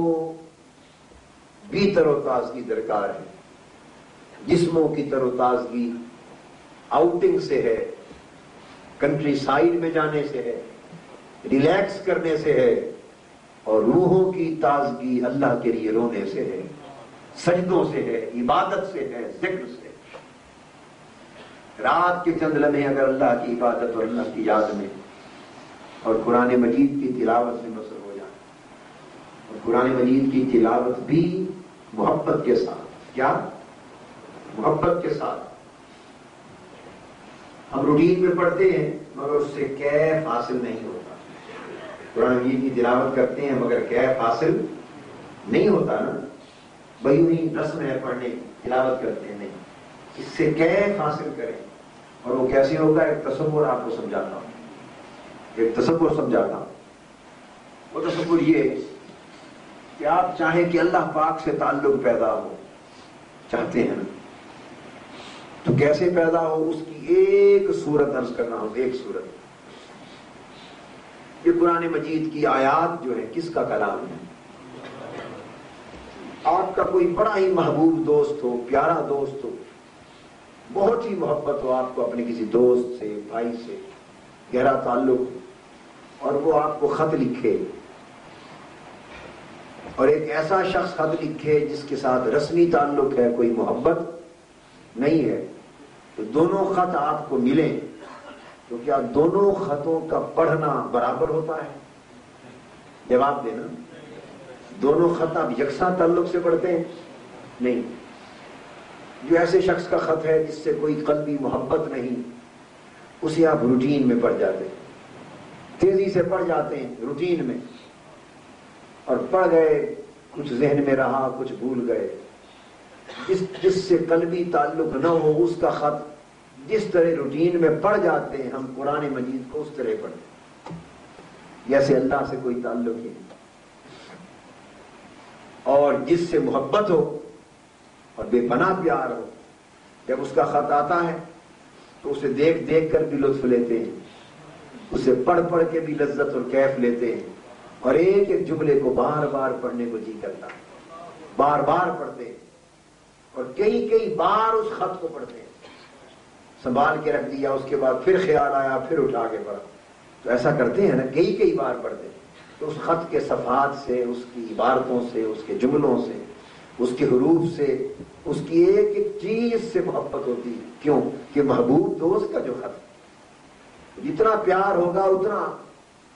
بھی تر و تازگی درکار ہے۔ جسموں کی تر و تازگی آؤٹنگ سے ہے، کنٹری سائیڈ میں جانے سے ہے، ریلیکس کرنے سے ہے، اور روحوں کی تازگی اللہ کے لیے رونے سے ہے، سجدوں سے ہے، عبادت سے ہے، ذکر سے۔ رات کے چند لمحے اگر اللہ کی عبادت اور اللہ کی یاد میں اور قرآن مجید کی تلاوت میں بسر ہو جائے، اور قرآن مجید کی تلاوت بھی محبت کے ساتھ، کیا؟ محبت کے ساتھ۔ ہم روٹین میں پڑھتے ہیں مگر اس سے کیف حاصل نہیں ہوتا۔ قرآن مجید کی تلاوت کرتے ہیں مگر کیف حاصل نہیں ہوتا نا، بھائی ہوئی رسم ہے پڑھنے کی، تلاوت کرتے ہیں، نہیں، اس سے کیف حاصل کریں۔ اور وہ کیسے ہوگا؟ ایک تصور آپ کو سمجھاتا ہوں، ایک تصور سمجھاتا ہوں۔ وہ تصور یہ کہ آپ چاہیں کہ اللہ پاک سے تعلق پیدا ہو، چاہتے ہیں نا، تو کیسے پیدا ہو؟ اس کی ایک صورت عرض کرنا ہو، ایک صورت۔ یہ قرآن مجید کی آیات جو ہے کس کا کلام ہے؟ آپ کا کوئی بڑا ہی محبوب دوست ہو، پیارا دوست ہو، بہت ہی محبت ہو آپ کو اپنے کسی دوست سے، بھائی سے، گہرا تعلق ہو، اور وہ آپ کو خط لکھے، اور ایک ایسا شخص خط لکھے جس کے ساتھ رسمی تعلق ہے، کوئی محبت نہیں ہے، تو دونوں خط آپ کو ملیں، تو کیا دونوں خطوں کا پڑھنا برابر ہوتا ہے؟ جواب دینا۔ دونوں خط آپ یکساں تعلق سے پڑھتے ہیں؟ نہیں۔ جو ایسے شخص کا خط ہے جس سے کوئی قلبی محبت نہیں، اسے آپ روٹین میں پڑھ جاتے ہیں، تیزی سے پڑھ جاتے ہیں روٹین میں، اور پڑھ گئے، کچھ ذہن میں رہا، کچھ بھول گئے۔ جس سے قلبی تعلق نہ ہو اس کا خط جس طرح روٹین میں پڑھ جاتے ہیں، ہم قرآن مجید کو اس طرح پڑھتے ہیں جیسے اللہ سے کوئی تعلق ہی نہیں۔ اور جس سے محبت ہو اور بے پناہ پیار ہو، جب اس کا خط آتا ہے تو اسے دیکھ دیکھ کر بھی لطف لیتے ہیں، اسے پڑھ پڑھ کے بھی لذت اور کیف لیتے ہیں، اور ایک ایک جملے کو بار بار پڑھنے کو جی کرتا ہے، بار بار پڑھتے ہیں، اور کئی کئی بار اس خط کو پڑھتے ہیں، سنبھال کے رکھ دیا، اس کے بعد پھر خیال آیا، پھر اٹھا کے پڑھا۔ تو ایسا کرتے ہیں نا، کئی کئی بار پڑھتے ہیں، تو اس خط کے صفحات سے، اس کی عبارتوں سے، اس کے جملوں سے، اس کے حروف سے، اس کی ایک ایک چیز سے محبت ہوتی ہے۔ کیوں؟ کہ محبوب دوست کا جو خط، جتنا پیار ہوگا اتنا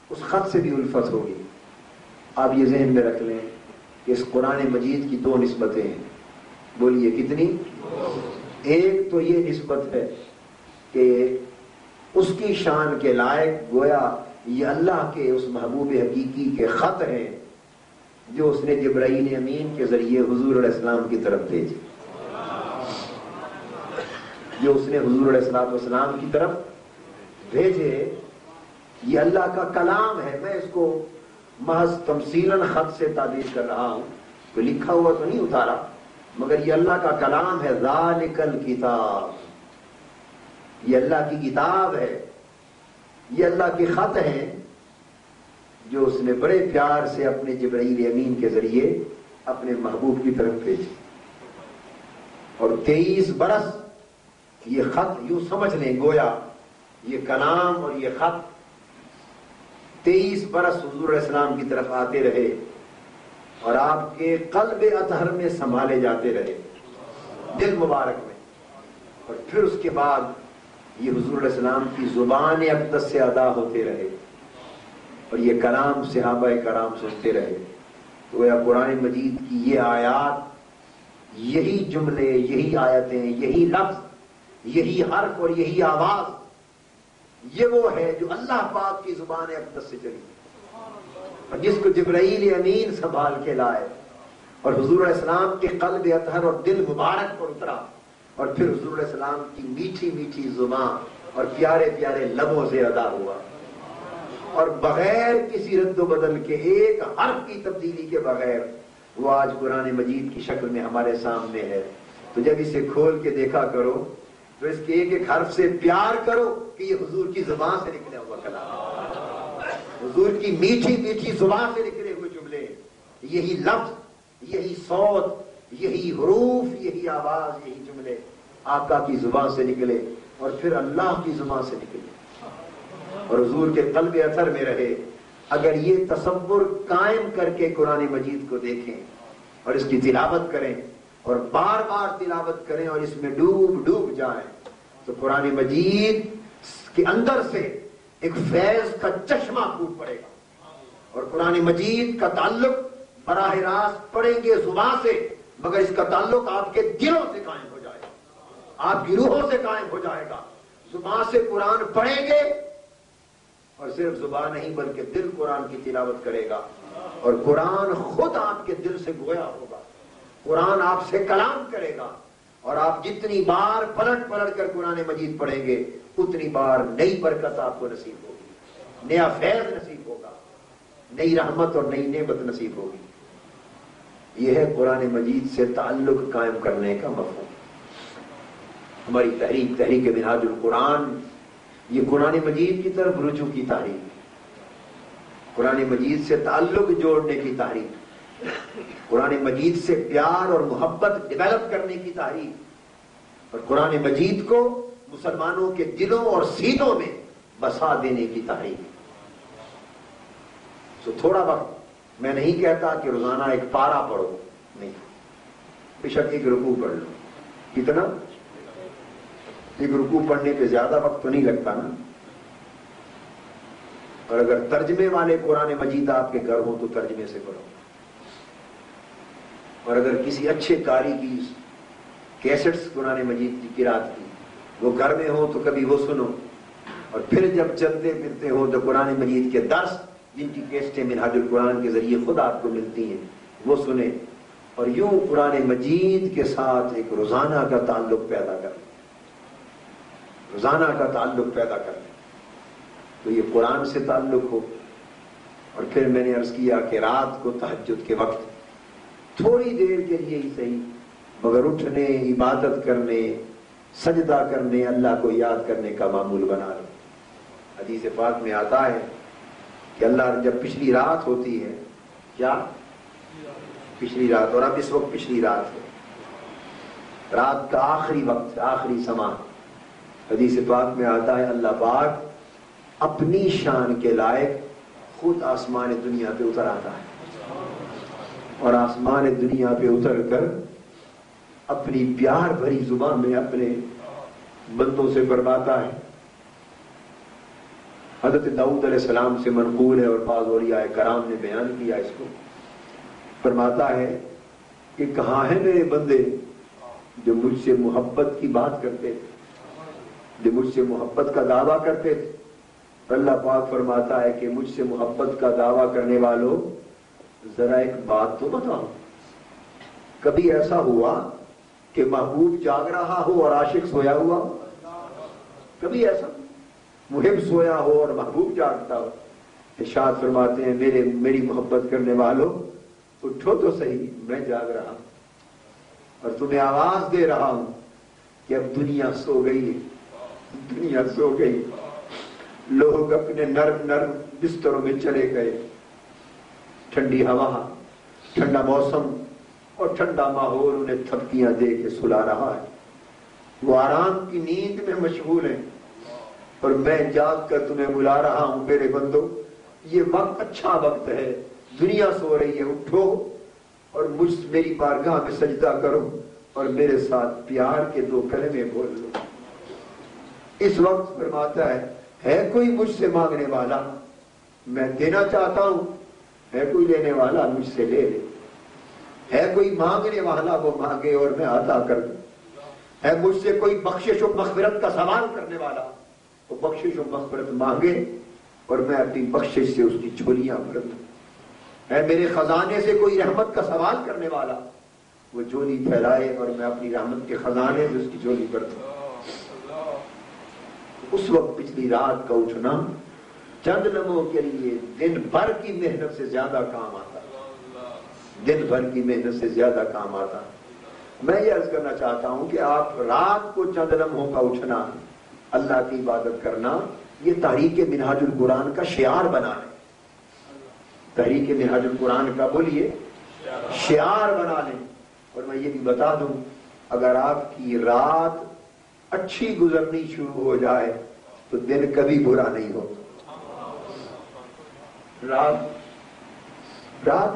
اس خط سے بھی الفت ہوگی۔ آپ یہ ذہن میں رکھ لیں کہ اس قرآن مجید کی 2 نسبتیں ہیں۔ بولیے کتنی؟ ایک تو یہ نسبت ہے کہ اس کی شان کے لائق گویا یہ اللہ کے اس محبوب حقیقی کے خط ہیں جو اس نے جبرائیل امین کے ذریعے حضور علیہ السلام کی طرف بھیجے، جو اس نے حضور علیہ السلام کی طرف بھیجے۔ یہ اللہ کا کلام ہے، میں اس کو محض تمثیلاً خط سے تعبیر کر رہا ہوں، کوئی لکھا ہوا تو نہیں اتارا، مگر یہ اللہ کا کلام ہے۔ ذالک الکتاب، یہ اللہ کی کتاب ہے، یہ اللہ کے خط ہیں جو اس نے بڑے پیار سے اپنے جبرائیل امین کے ذریعے اپنے محبوب کی طرف بھیجے۔ اور 23 برس یہ خط یوں سمجھ لیں گویا یہ کلام اور یہ خط 23 برس حضور علیہ السلام کی طرف آتے رہے اور آپ کے قلب اطہر میں سنبھالے جاتے رہے، دل مبارک میں، اور پھر اس کے بعد یہ حضور علیہ السلام کی زبان اقدس سے ادا ہوتے رہے اور یہ کلام صحابہ کرام سنتے رہے۔ تو گویا قرآن مجید کی یہ آیات، یہی جملے، یہی آیتیں، یہی لفظ، یہی حرف اور یہی آواز، یہ وہ ہے جو اللہ پاک کی زبان اقدس سے چلی اور جس کو جبرائیل امین سنبھال کے لائے اور حضور علیہ السلام کے قلب اطہر اور دل مبارک پر اترا، اور پھر حضور علیہ السلام کی میٹھی میٹھی زبان اور پیارے پیارے لبوں سے ادا ہوا، اور بغیر کسی رد و بدل کے، ایک حرف کی تبدیلی کے بغیر وہ آج قرآن مجید کی شکل میں ہمارے سامنے ہے۔ تو جب اسے کھول کے دیکھا کرو تو اس کے ایک ایک حرف سے پیار کرو کہ یہ حضور کی زبان سے نکلا ہوا کلام ہے، حضور کی میٹھی میٹھی زبان سے نکلے ہوئے جملے، یہی لفظ، یہی صوت، یہی حروف، یہی آواز، یہی جملے آقا کی زبان سے نکلے اور پھر اللہ کی زبان سے نکلے اور حضور کے قلب اثر میں رہے۔ اگر یہ تصور قائم کر کے قرآن مجید کو دیکھیں اور اس کی تلاوت کریں اور بار بار تلاوت کریں اور اس میں ڈوب ڈوب جائیں تو قرآن مجید کے اندر سے ایک فیض کا چشمہ پھوٹ پڑے گا، اور قرآن مجید کا تعلق براہ راست پڑھیں گے زبان سے، مگر اس کا تعلق آپ کے دلوں سے قائم ہو جائے گا، آپ کی روحوں سے قائم ہو جائے گا۔ زبان سے قرآن پڑھیں گے اور صرف زبان نہیں بلکہ دل قرآن کی تلاوت کرے گا، اور قرآن خود آپ کے دل سے گویا ہوگا، قرآن آپ سے کلام کرے گا، اور آپ جتنی بار پلٹ پلٹ کر قرآن مجید پڑھیں گے اتنی بار نئی برکت آپ کو نصیب ہوگی، نیا فیض نصیب ہوگا، نئی رحمت اور نئی نعمت نصیب ہوگی۔ یہ ہے قرآن مجید سے تعلق قائم کرنے کا مفہوم۔ ہماری تحریک منہاج القرآن یہ قرآن مجید کی طرف رجوع کی تحریک، قرآن مجید سے تعلق جوڑنے کی تحریک، قرآن مجید سے پیار اور محبت ڈیولپ کرنے کی تحریک، اور قرآن مجید کو مسلمانوں کے دلوں اور سینوں میں بسا دینے کی تحریک۔ تو تھوڑا وقت، میں نہیں کہتا کہ روزانہ ایک پارہ پڑھو، نہیں، بے شک ایک رکوع پڑھ لو، کتنا؟ ایک رکوع پڑھنے پہ زیادہ وقت تو نہیں لگتا نا، اور اگر ترجمے والے قرآن مجید آپ کے گھر ہو تو ترجمے سے پڑھو، اور اگر کسی اچھے قاری کی کیسٹس قرآن مجید کی قرات کی وہ گھر میں ہو تو کبھی وہ سنو، اور پھر جب چلتے پھرتے ہو تو قرآن مجید کے درس جن کی کیسٹیں منہاج القرآن کے ذریعے خود آپ کو ملتی ہیں وہ سنیں، اور یوں قرآن مجید کے ساتھ ایک روزانہ کا تعلق پیدا کریں، روزانہ کا تعلق پیدا کریں تو یہ قرآن سے تعلق ہو۔ اور پھر میں نے عرض کیا کہ رات کو تہجد کے وقت تھوڑی دیر کے لیے ہی صحیح مگر اٹھنے، عبادت کرنے، سجدہ کرنے، اللہ کو یاد کرنے کا معمول بنا لو۔ حدیث پاک میں آتا ہے کہ اللہ جب پچھلی رات ہوتی ہے، کیا پچھلی رات، اور اب اس وقت پچھلی رات ہے، رات کا آخری وقت، آخری سما، حدیث پاک میں آتا ہے اللہ پاک اپنی شان کے لائق خود آسمان دنیا پہ اتر آتا ہے، اور آسمان دنیا پہ اتر کر اپنی پیار بھری زبان میں اپنے بندوں سے فرماتا ہے۔ حضرت داؤد علیہ السلام سے منقول ہے اور بعض اولیاء کرام نے بیان کیا اس کو، فرماتا ہے کہ کہاں ہیں میرے بندے جو مجھ سے محبت کی بات کرتے تھے، جو مجھ سے محبت کا دعویٰ کرتے تھے. اللہ پاک فرماتا ہے کہ مجھ سے محبت کا دعویٰ کرنے والوں ذرا ایک بات تو بتاؤ، کبھی ایسا ہوا کہ محبوب جاگ رہا ہو اور عاشق سویا ہوا؟ کبھی ایسا محب سویا ہو اور محبوب جاگتا ہو؟ ارشاد فرماتے ہیں میری محبت کرنے والوں اٹھو تو صحیح، میں جاگ رہا ہوں اور تمہیں آواز دے رہا ہوں کہ اب دنیا سو گئی ہے، دنیا سو گئی. لوگ اپنے نرم نرم بستروں میں چلے گئے. ٹھنڈی ہوا، ٹھنڈا موسم اور ٹھنڈا ماحول انہیں تھپکیاں دے کے سلا رہا ہے. وہ آرام کی نیند میں مشغول ہیں اور میں جاگ کر تمہیں بلا رہا ہوں میرے بندو، یہ وقت اچھا وقت ہے، دنیا سو رہی ہے، اٹھو اور میری بارگاہ میں سجدہ کرو اور میرے ساتھ پیار کے 2 کلمے بول لو. اس وقت فرماتا ہے کوئی مجھ سے مانگنے والا؟ میں دینا چاہتا ہوں. ہے کوئی لینے والا؟ مجھ سے لے لے. ہے کوئی مانگنے والا؟ وہ مانگے اور میں عطا کر دوں. ہے مجھ سے کوئی بخشش و مغفرت کا سوال کرنے والا؟ وہ بخشش و مغفرت مانگے اور میں اپنی بخشش سے اس کی جھولیاں بھر دوں. ہے میرے خزانے سے کوئی رحمت کا سوال کرنے والا؟ وہ جھولی پھیلائے اور میں اپنی رحمت کے خزانے سے اس کی جھولی بھر دوں. اس وقت پچھلی رات کا اٹھنا چند لمحوں کے لیے دن بھر کی محنت سے زیادہ کام آتا، دن بھر کی محنت سے زیادہ کام آتا. میں یہ عرض کرنا چاہتا ہوں کہ آپ رات کو چند لمحوں کا اٹھنا، اللہ کی عبادت کرنا، یہ تحریک منہاج القرآن کا شعار بنا لیں. تحریک منہاج القرآن کا بولیے شعار بنا لیں. اور میں یہ بھی بتا دوں، اگر آپ کی رات اچھی گزرنی شروع ہو جائے تو دن کبھی برا نہیں ہو. رات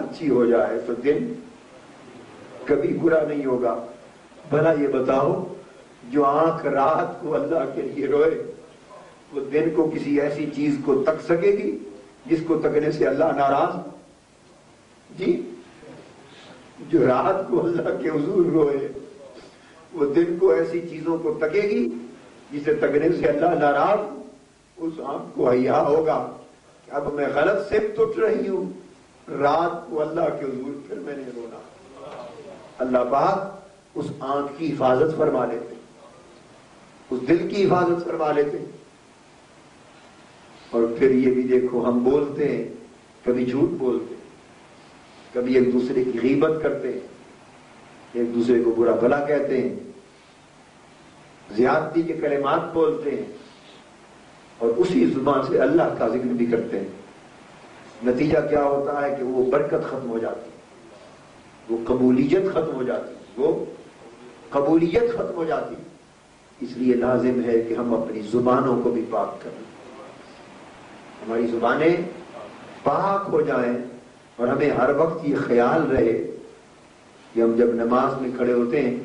اچھی ہو جائے تو دن کبھی برا نہیں ہوگا. بھلا یہ بتاؤ، جو آنکھ رات کو اللہ کے لیے روئے وہ دن کو کسی ایسی چیز کو تک سکے گی جس کو تکنے سے اللہ ناراض؟ جی، جو رات کو اللہ کے حضور روئے وہ دن کو ایسی چیزوں کو تکے گی جسے تکنے سے اللہ ناراض؟ اس آنکھ کو حیا ہوگا کہ اب میں غلط سمت اٹھ رہی ہوں، رات کو اللہ کے حضور پھر میں نے رونا. اللہ پاک اس آنکھ کی حفاظت فرما لیتے، اس دل کی حفاظت فرما لیتے. اور پھر یہ بھی دیکھو، ہم بولتے ہیں، کبھی جھوٹ بولتے ہیں، کبھی ایک دوسرے کی غیبت کرتے ہیں، ایک دوسرے کو برا بھلا کہتے ہیں، زیادتی کے کلمات بولتے ہیں اور اسی زبان سے اللہ کا ذکر بھی کرتے ہیں. نتیجہ کیا ہوتا ہے کہ وہ برکت ختم ہو جاتی، وہ قبولیت ختم ہو جاتی، وہ قبولیت ختم ہو جاتی. اس لیے لازم ہے کہ ہم اپنی زبانوں کو بھی پاک کریں، ہماری زبانیں پاک ہو جائیں اور ہمیں ہر وقت یہ خیال رہے کہ ہم جب نماز میں کھڑے ہوتے ہیں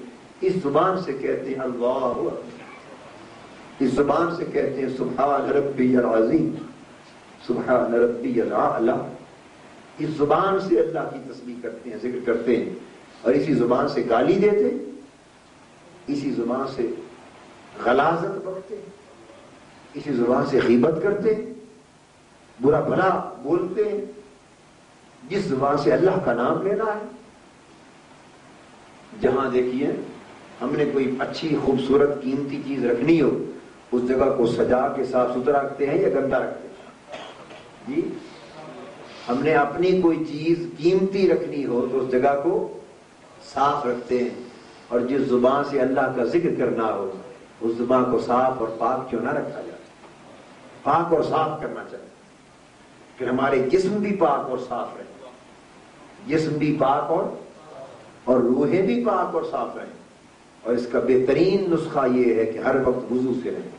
اس زبان سے کہتے ہیں اللہ اکبر، اس زبان سے کہتے ہیں سبحان ربی العظیم، سبحان ربی الاعلی. اس زبان سے اللہ کی تسبیح کرتے ہیں، ذکر کرتے ہیں، اور اسی زبان سے گالی دیتے، اسی زبان سے غلاظت بکتے، اسی زبان سے غیبت کرتے، برا بھلا بولتے ہیں. جس زبان سے اللہ کا نام لینا ہے، جہاں دیکھیے ہم نے کوئی اچھی خوبصورت قیمتی چیز رکھنی ہو اس جگہ کو سجا کے صاف ستھرا رکھتے ہیں یا گندا رکھتے ہیں؟ جی، ہم نے اپنی کوئی چیز قیمتی رکھنی ہو تو اس جگہ کو صاف رکھتے ہیں، اور جس زبان سے اللہ کا ذکر کرنا ہو اس زبان کو صاف اور پاک کیوں نہ رکھا جائے؟ پاک اور صاف کرنا چاہیے. پھر ہمارے جسم بھی پاک اور صاف رہے، جسم بھی پاک اور روحیں بھی پاک اور صاف رہیں. اور اس کا بہترین نسخہ یہ ہے کہ ہر وقت وضو سے رہیں.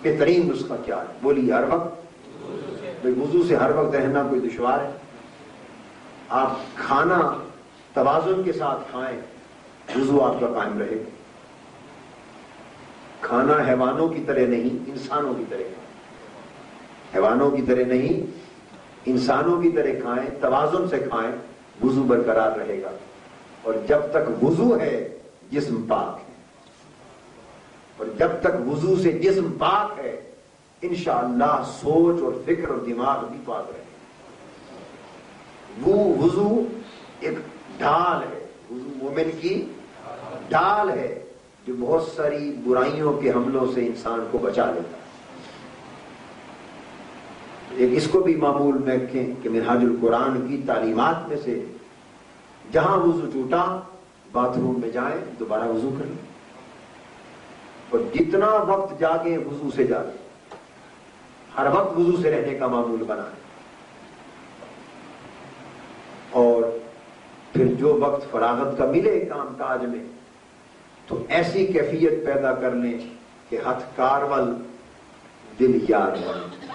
بہترین نسخہ کیا ہے؟ بولیے. ہر وقت وضو سے ہر وقت رہنا کوئی دشوار ہے؟ آپ کھانا توازن کے ساتھ کھائیں، وضو آپ کا قائم رہے. کھانا حیوانوں کی طرح نہیں، انسانوں کی طرح کھائیں. حیوانوں کی طرح نہیں، انسانوں کی طرح کھائیں، توازن سے کھائیں، وضو برقرار رہے گا. اور جب تک وضو ہے جسم پاک ہے. اور جب تک وضو سے جسم پاک ہے انشاءاللہ سوچ اور فکر اور دماغ بھی پاک رہے. وہ وضو ایک ڈھال ہے، وضو مومن کی ڈھال ہے جو بہت ساری برائیوں کے حملوں سے انسان کو بچا لیتا ہے. ایک اس کو بھی معمول میں رکھیں کہ منہاج القرآن کی تعلیمات میں سے جہاں وضو ٹوٹا باتھ روم میں جائیں دوبارہ وضو کر لیں، اور جتنا وقت جاگیں وضو سے جاگیں، ہر وقت وضو سے رہنے کا معمول بنائیں. اور پھر جو وقت فراغت کا ملے کام کاج میں تو ایسی کیفیت پیدا کر لیں کہ ہاتھ کارول دل یار بنے.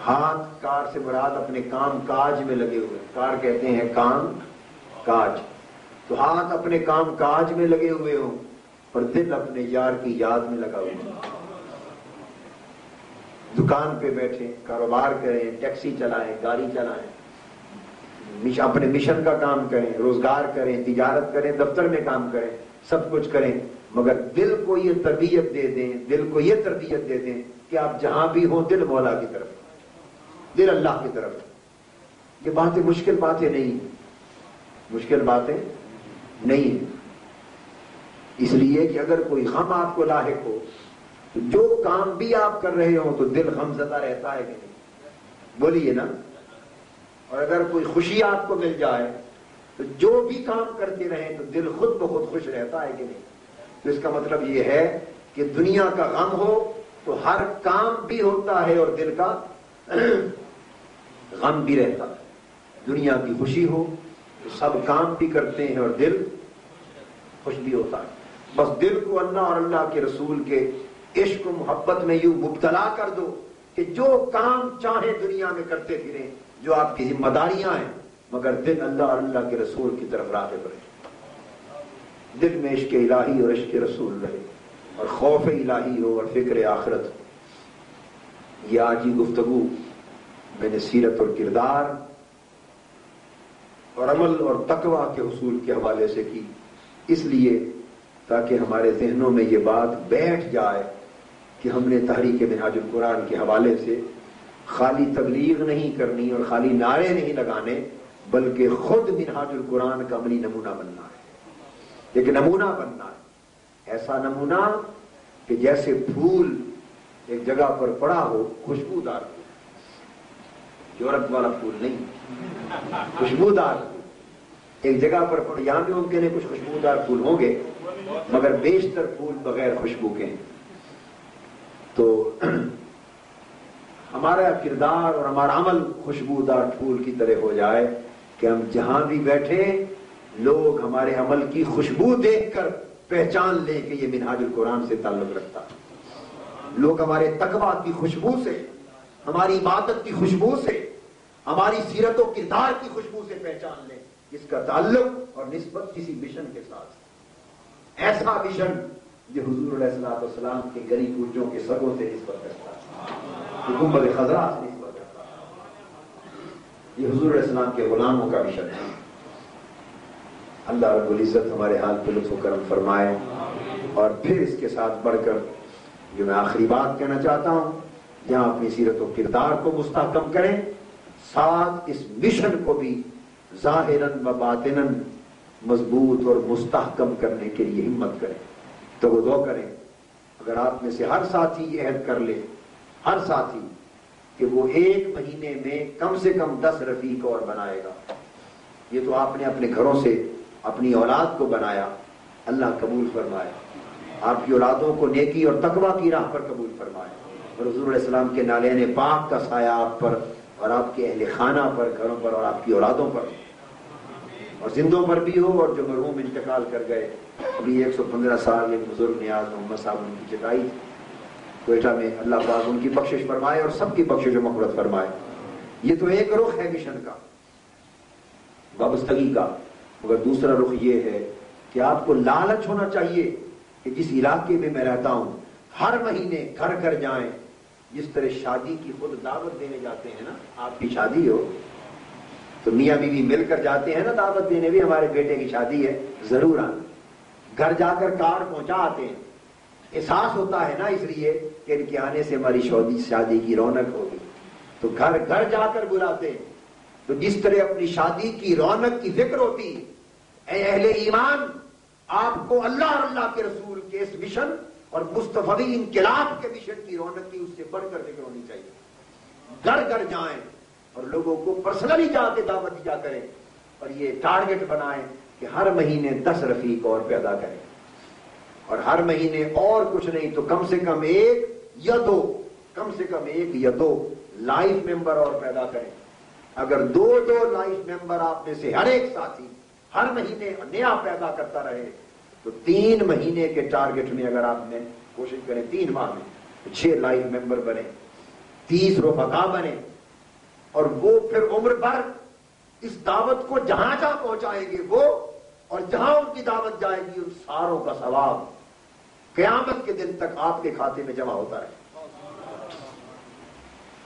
ہاتھ کار سے مراد اپنے کام کاج میں لگے ہوئے، کار کہتے ہیں کام کاج، تو ہاتھ اپنے کام کاج میں لگے ہوئے ہوں اور دل اپنے یار کی یاد میں لگا ہوا. دکان پہ بیٹھیں، کاروبار کریں، ٹیکسی چلائیں، گاڑی چلائیں، اپنے مشن کا کام کریں، روزگار کریں، تجارت کریں، دفتر میں کام کریں، سب کچھ کریں، مگر دل کو یہ تربیت دے دیں، دل کو یہ تربیت دے دیں کہ آپ جہاں بھی ہوں دل مولا کی طرف، دل اللہ کی طرف. یہ باتیں مشکل باتیں نہیں ہیں، مشکل باتیں نہیں ہیں. اس لیے کہ اگر کوئی غم آپ کو لاحق ہو تو جو کام بھی آپ کر رہے ہوں تو دل غم زدہ رہتا ہے کہ نہیں؟ بولیے نا. اور اگر کوئی خوشی آپ کو مل جائے تو جو بھی کام کرتے رہیں تو دل خود بخود خوش رہتا ہے کہ نہیں؟ تو اس کا مطلب یہ ہے کہ دنیا کا غم ہو تو ہر کام بھی ہوتا ہے اور دل کا غم بھی رہتا ہے. دنیا کی خوشی ہو تو سب کام بھی کرتے ہیں اور دل خوش بھی ہوتا ہے. بس دل کو اللہ اور اللہ کے رسول کے عشق و محبت میں یوں مبتلا کر دو کہ جو کام چاہیں دنیا میں کرتے پھریں، جو آپ کی ذمہ داریاں ہیں، مگر دل اللہ اور اللہ کے رسول کی طرف راغب رہے. دل میں عشق الہی اور عشق رسول رہے اور خوف الہی ہو اور فکر آخرت ہو. یہ آج ہی گفتگو میں نے سیرت اور کردار اور عمل اور تقوی کے حصول کے حوالے سے کی، اس لیے تاکہ ہمارے ذہنوں میں یہ بات بیٹھ جائے کہ ہم نے تحریک منہاج القرآن کے حوالے سے خالی تبلیغ نہیں کرنی اور خالی نعرے نہیں لگانے، بلکہ خود منہاج القرآن کا عملی نمونہ بننا ہے. ایک نمونہ بننا ہے، ایسا نمونہ کہ جیسے پھول ایک جگہ پر پڑا ہو، خوشبودار پھول، یورپ والا پھول نہیں، خوشبودار پھول ایک جگہ پر پڑا. یہاں بھی ممکن ہے کچھ خوشبودار پھول ہوں گے مگر بیشتر پھول بغیر خوشبو کے ہیں. تو ہمارا کردار اور ہمارا عمل خوشبودار پھول کی طرح ہو جائے کہ ہم جہاں بھی بیٹھے لوگ ہمارے عمل کی خوشبو دیکھ کر پہچان لیں کہ یہ منہاج القرآن سے تعلق رکھتا ہے. لوگ ہمارے تقویٰ کی خوشبو سے، ہماری عبادت کی خوشبو سے، ہماری سیرت و کردار کی خوشبو سے پہچان لیں اس کا تعلق اور نسبت کسی مشن کے ساتھ. ایسا مشن جو حضور علیہ السلام کے گلی کوچوں کے سگوں سے نسبت کرتا ہے، حکومت خضرا سے نسبت کرتا ہے. یہ حضور علیہ السلام کے غلاموں کا مشن ہے. اللہ رب العزت ہمارے حال پہ لطف و کرم فرمائے. اور پھر اس کے ساتھ بڑھ کر جو میں آخری بات کہنا چاہتا ہوں، یہاں اپنی سیرت و کردار کو مستحکم کریں، ساتھ اس مشن کو بھی ظاہراً و باطناً مضبوط اور مستحکم کرنے کے لیے ہمت کریں، توجہ کریں. اگر آپ میں سے ہر ساتھی یہ عہد کر لے، ہر ساتھی، کہ وہ 1 مہینے میں کم سے کم 10 رفیق اور بنائے گا. یہ تو آپ نے اپنے گھروں سے اپنی اولاد کو بنایا، اللہ قبول فرمائے. آپ کی اولادوں کو نیکی اور تقویٰ کی راہ پر قبول فرمائے، اور حضور علیہ السلام کے نالین پاک کا سایہ آپ پر اور آپ کے اہل خانہ پر، گھروں پر اور آپ کی اولادوں پر اور زندوں پر بھی ہو. اور جو مرحوم انتقال کر گئے، ابھی 115 سال ایک بزرگ نیاز محمد صاحب ان کی جدائی کوئٹہ میں، اللہ پاک ان کی بخشش فرمائے اور سب کی بخشش و مغفرت فرمائے. یہ تو ایک رخ ہے مشن کا، وابستگی کا. مگر دوسرا رخ یہ ہے کہ آپ کو لالچ ہونا چاہیے کہ جس علاقے میں میں رہتا ہوں ہر مہینے گھر گھر جائیں. جس طرح شادی کی خود دعوت دینے جاتے ہیں نا، آپ کی شادی ہو تو میاں بیوی مل کر جاتے ہیں نا دعوت دینے، بھی ہمارے بیٹے کی شادی ہے ضرور آنا. گھر جا کر کارڈ پہنچا آتے ہیں، احساس ہوتا ہے نا اس لیے کہ ان کے آنے سے ہماری شادی کی رونق ہوگی، تو گھر گھر جا کر بلاتے ہیں۔ تو جس طرح اپنی شادی کی رونق کی فکر ہوتی ہے، اے اہل ایمان، آپ کو اللہ اور اللہ کے رسول کے اس مشن اور مصطفی انقلاب کے مشن کی رونق کی اس سے بڑھ کر فکر ہونی چاہیے۔ گھر گھر جائیں اور لوگوں کو پرسنلی جا کے دعوت دیا کریں، اور یہ ٹارگٹ بنائیں کہ ہر مہینے 10 رفیق اور پیدا کریں، اور ہر مہینے اور کچھ نہیں تو کم سے کم ایک یا دو لائف ممبر اور پیدا کریں۔ اگر دو لائف ممبر آپ میں سے ہر ایک ساتھی ہر مہینے نیا پیدا کرتا رہے تو 3 مہینے کے ٹارگٹ میں اگر آپ نے کوشش کریں 3 ماہ میں 6 لائف ممبر بنے، 30 رفقا بنے، اور وہ پھر عمر بھر اس دعوت کو جہاں جہاں پہنچائیں گے وہ، اور جہاں ان کی دعوت جائے گی ان ساروں کا ثواب قیامت کے دن تک آپ کے کھاتے میں جمع ہوتا رہے،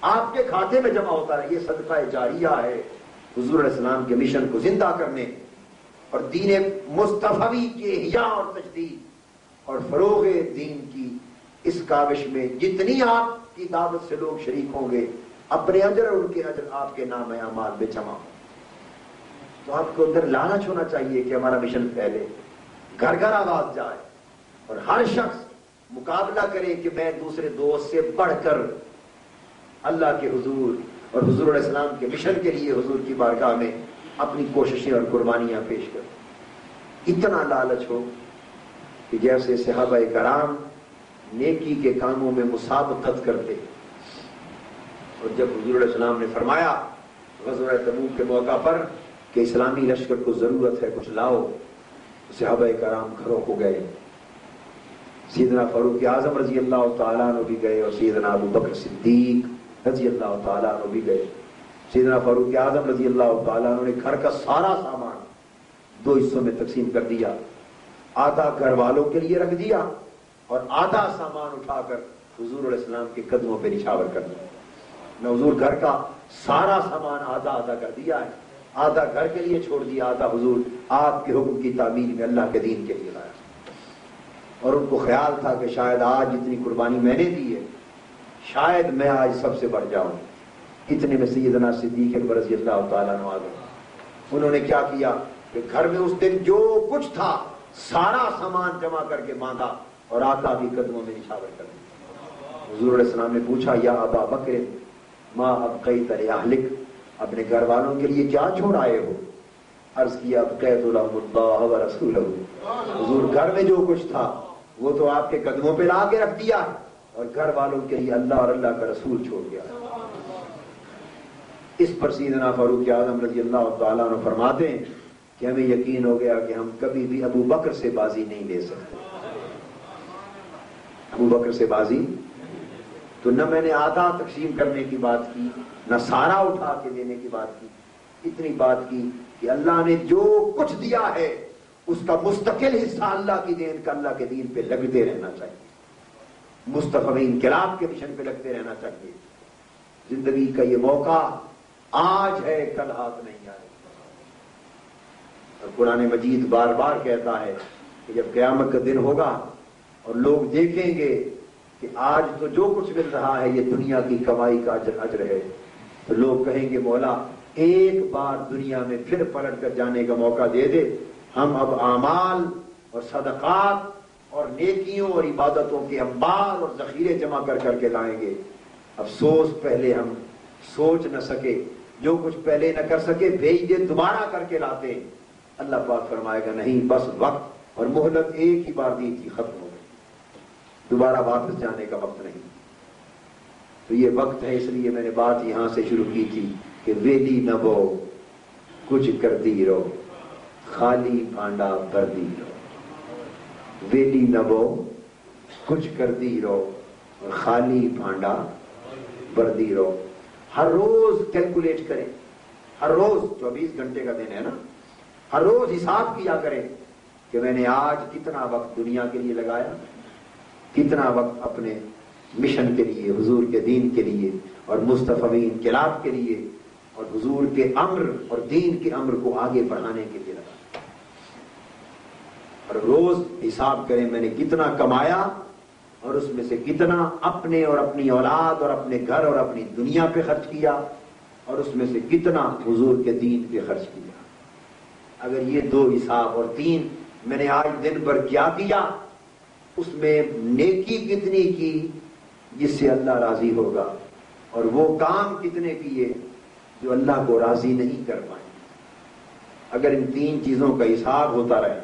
آپ کے کھاتے میں جمع ہوتا رہے۔ یہ صدقہ جاریہ ہے حضور علیہ السلام کے مشن کو زندہ کرنے اور دین مصطفی کے احیاء اور تجدید اور فروغ دین کی اس کاوش میں جتنی آپ کی دعوت سے لوگ شریک ہوں گے، اپنے اجر اور ان کے اجر آپ کے نام اعمال میں جمع ہوں۔ تو آپ کو اندر لالچ ہونا چاہیے کہ ہمارا مشن پھیلے، گھر گھر آواز جائے، اور ہر شخص مقابلہ کرے کہ میں دوسرے دوست سے بڑھ کر اللہ کے حضور اور حضور علیہ السلام کے مشن کے لیے حضور کی بارگاہ میں اپنی کوششیں اور قربانیاں پیش کریں۔ اتنا لالچ ہو کہ جیسے صحابہ کرام نیکی کے کاموں میں مسابقت کرتے، اور جب حضور علیہ السلام نے فرمایا غزوہ تبوک کے موقع پر کہ اسلامی لشکر کو ضرورت ہے کچھ لاؤ، صحابہ کرام گھروں کو گئے، سیدنا فاروق اعظم رضی اللہ تعالیٰ عنہ بھی گئے، اور سیدنا ابو بکر صدیق رضی اللہ تعالیٰ عنہ بھی گئے۔ سیدنا فاروق اعظم رضی اللہ تعالیٰ عنہ نے گھر کا سارا سامان 2 حصوں میں تقسیم کر دیا، آدھا گھر والوں کے لیے رکھ دیا اور آدھا سامان اٹھا کر حضور علیہ السلام کے قدموں پہ نچھاور کر دیا۔ میں حضور گھر کا سارا سامان آدھا کر دیا ہے، آدھا گھر کے لیے چھوڑ دیا، آدھا حضور آپ کے حکم کی تعمیل میں اللہ کے دین کے لیے لایا۔ اور ان کو خیال تھا کہ شاید آج جتنی قربانی میں نے دی ہے شاید میں آج سب سے بڑھ جاؤں۔ اتنے میں سیدنا صدیق اکبر رضی اللہ تعالیٰ عنہ آ گئے۔ انہوں نے کیا کیا کہ گھر میں اس دن جو کچھ تھا سارا سامان جمع کر کے باندھا اور آقا بھی قدموں میں نچھاور کر دیا۔ حضور علیہ السلام نے پوچھا یا ابا بکر ما ابقیت لاہلک، اپنے گھر والوں کے لیے کیا چھوڑ آئے ہو؟ عرض کیا ابقیت لهم اللہ ورسولہ، حضور گھر میں جو کچھ تھا وہ تو آپ کے قدموں پہ لا کے رکھ دیا اور گھر والوں کے لیے اللہ اور اللہ کا رسول چھوڑ گیا۔ اس پر سیدنا فاروق اعظم رضی اللہ تعالیٰ عنہ فرماتے ہیں کہ ہمیں یقین ہو گیا کہ ہم کبھی بھی ابو بکر سے بازی نہیں لے سکتے۔ ابو بکر سے بازی تو نہ میں نے آدھا تقسیم کرنے کی بات کی، نہ سارا اٹھا کے دینے کی بات کی، اتنی بات کی کہ اللہ نے جو کچھ دیا ہے اس کا مستقل حصہ اللہ کی دین کا اللہ کے دین پہ لگتے رہنا چاہیے، مصطفی انقلاب کے مشن پہ لگتے رہنا چاہیے۔ زندگی کا یہ موقع آج ہے، کل ہاتھ نہیں آئے۔ اور قرآن مجید بار بار کہتا ہے کہ جب قیامت کا دن ہوگا اور لوگ دیکھیں گے کہ آج تو جو کچھ مل رہا ہے یہ دنیا کی کمائی کا اجر ہے، تو لوگ کہیں گے مولا ایک بار دنیا میں پھر پلٹ کر جانے کا موقع دے دے، ہم اب اعمال اور صدقات اور نیکیوں اور عبادتوں کے انبار اور ذخیرے جمع کر کر کے لائیں گے۔ افسوس پہلے ہم سوچ نہ سکے، جو کچھ پہلے نہ کر سکے بھیج دے دوبارہ کر کے لاتے ہیں۔ اللہ پاک فرمائے گا نہیں، بس وقت اور مہلت ایک ہی بار دی تھی، ختم ہو گئی، دوبارہ واپس جانے کا وقت نہیں۔ تو یہ وقت ہے، اس لیے میں نے بات یہاں سے شروع کی تھی کہ ویلی نہ بو کچھ کردی رو، خالی بھانڈا بردی رو، ویلی نہ بو کچھ کردی رو اور خالی بھانڈا بردی رو۔ ہر روز کیلکولیٹ کریں، ہر روز 24 گھنٹے کا دن ہے نا، ہر روز حساب کیا کریں کہ میں نے آج کتنا وقت دنیا کے لیے لگایا، کتنا وقت اپنے مشن کے لیے، حضور کے دین کے لیے اور مصطفی انقلاب کے لیے اور حضور کے امر اور دین کے امر کو آگے بڑھانے کے لیے لگا۔ اور روز حساب کریں میں نے کتنا کمایا اور اس میں سے کتنا اپنے اور اپنی اولاد اور اپنے گھر اور اپنی دنیا پہ خرچ کیا، اور اس میں سے کتنا حضور کے دین پہ خرچ کیا۔ اگر یہ دو حساب، اور تین، میں نے آج دن بھر کیا کیا، اس میں نیکی کتنی کی جس سے اللہ راضی ہوگا، اور وہ کام کتنے کیے جو اللہ کو راضی نہیں کر پائیں۔ اگر ان تین چیزوں کا حساب ہوتا رہے،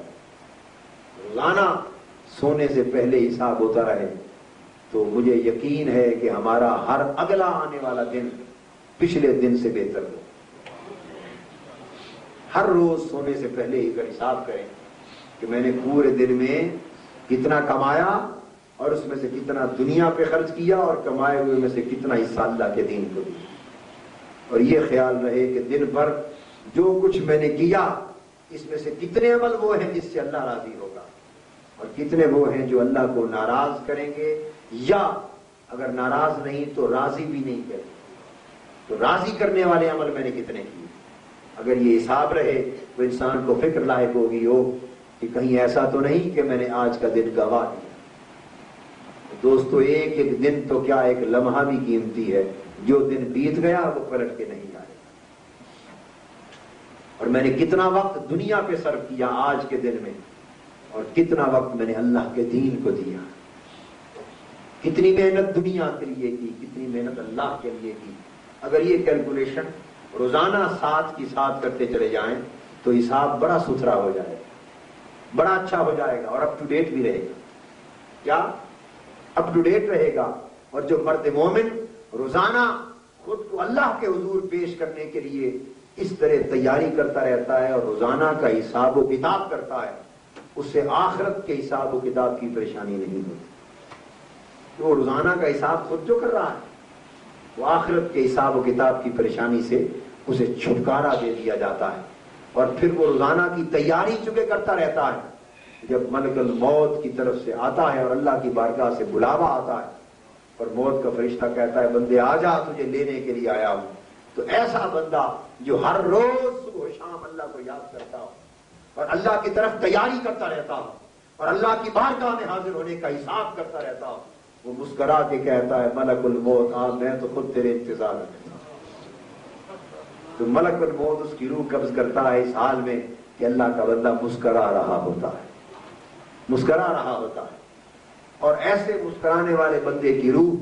روزانہ سونے سے پہلے حساب ہوتا رہے، تو مجھے یقین ہے کہ ہمارا ہر اگلا آنے والا دن پچھلے دن سے بہتر ہو۔ ہر روز سونے سے پہلے اگر حساب کریں کہ میں نے پورے دن میں کتنا کمایا اور اس میں سے کتنا دنیا پہ خرچ کیا، اور کمائے ہوئے میں سے کتنا حصہ اللہ کے دین کو دیا، اور یہ خیال رہے کہ دن بھر جو کچھ میں نے کیا اس میں سے کتنے عمل وہ ہیں جس سے اللہ راضی ہوگا، اور کتنے وہ ہیں جو اللہ کو ناراض کریں گے، یا اگر ناراض نہیں تو راضی بھی نہیں کریں گے، تو راضی کرنے والے عمل میں نے کتنے کیے۔ اگر یہ حساب رہے تو انسان کو فکر لاحق ہوگی کہ کہیں ایسا تو نہیں کہ میں نے آج کا دن گنوا دیا۔ دوستو، ایک ایک دن تو کیا ایک لمحہ بھی قیمتی ہے، جو دن بیت گیا وہ پلٹ کے نہیں آئے گا۔ اور میں نے کتنا وقت دنیا پہ صرف کیا آج کے دن میں، اور کتنا وقت میں نے اللہ کے دین کو دیا، کتنی محنت دنیا کے لیے کی، کتنی محنت اللہ کے لیے کی۔ اگر یہ کیلکولیشن روزانہ ساتھ کی ساتھ کرتے چلے جائیں تو حساب بڑا ستھرا ہو جائے گا، بڑا اچھا ہو جائے گا، اور اپ ٹو ڈیٹ بھی رہے گا۔ کیا اپ ٹو ڈیٹ رہے گا؟ اور جو مرد مومن روزانہ خود کو اللہ کے حضور پیش کرنے کے لیے اس طرح تیاری کرتا رہتا ہے اور روزانہ کا حساب و کتاب کرتا ہے، اس سے آخرت کے حساب و کتاب کی پریشانی نہیں ہوتی۔ وہ روزانہ کا حساب خود جو کر رہا ہے، وہ آخرت کے حساب و کتاب کی پریشانی سے اسے چھٹکارا دے دیا جاتا ہے، اور پھر وہ روزانہ کی تیاری چکے کرتا رہتا ہے۔ جب ملک الموت کی طرف سے آتا ہے اور اللہ کی بارگاہ سے بلاوا آتا ہے اور موت کا فرشتہ کہتا ہے بندے آ جا، تجھے لینے کے لیے آیا ہوں، تو ایسا بندہ جو ہر روز صبح و شام اللہ کو یاد کرتا ہو اور اللہ کی طرف تیاری کرتا رہتا ہو اور اللہ کی بارگاہ میں حاضر ہونے کا حساب کرتا رہتا ہو، وہ مسکرا کے کہتا ہے ملک الموت آ، میں تو خود تیرے انتظار میں تھا۔ تو ملک الموت اس کی روح قبض کرتا ہے اس حال میں کہ اللہ کا بندہ مسکرا رہا ہوتا ہے، مسکرا رہا ہوتا ہے۔ اور ایسے مسکرانے والے بندے کی روح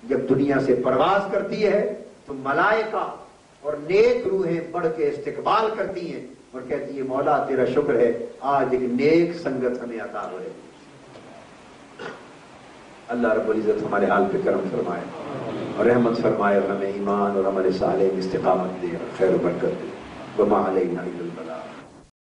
جب دنیا سے پرواز کرتی ہے تو ملائکہ اور نیک روحیں بڑھ کے استقبال کرتی ہیں اور کہتی ہے مولا تیرا شکر ہے، آج ایک نیک سنگت ہمیں عطا ہو رہی۔ اللہ رب العزت ہمارے حال پہ کرم فرمائے اور رحمت فرمائے، اور ہمیں ایمان اور عمل صالح میں استقامت دے اور خیر و برکت دے۔ وما علینا الا البلاغ۔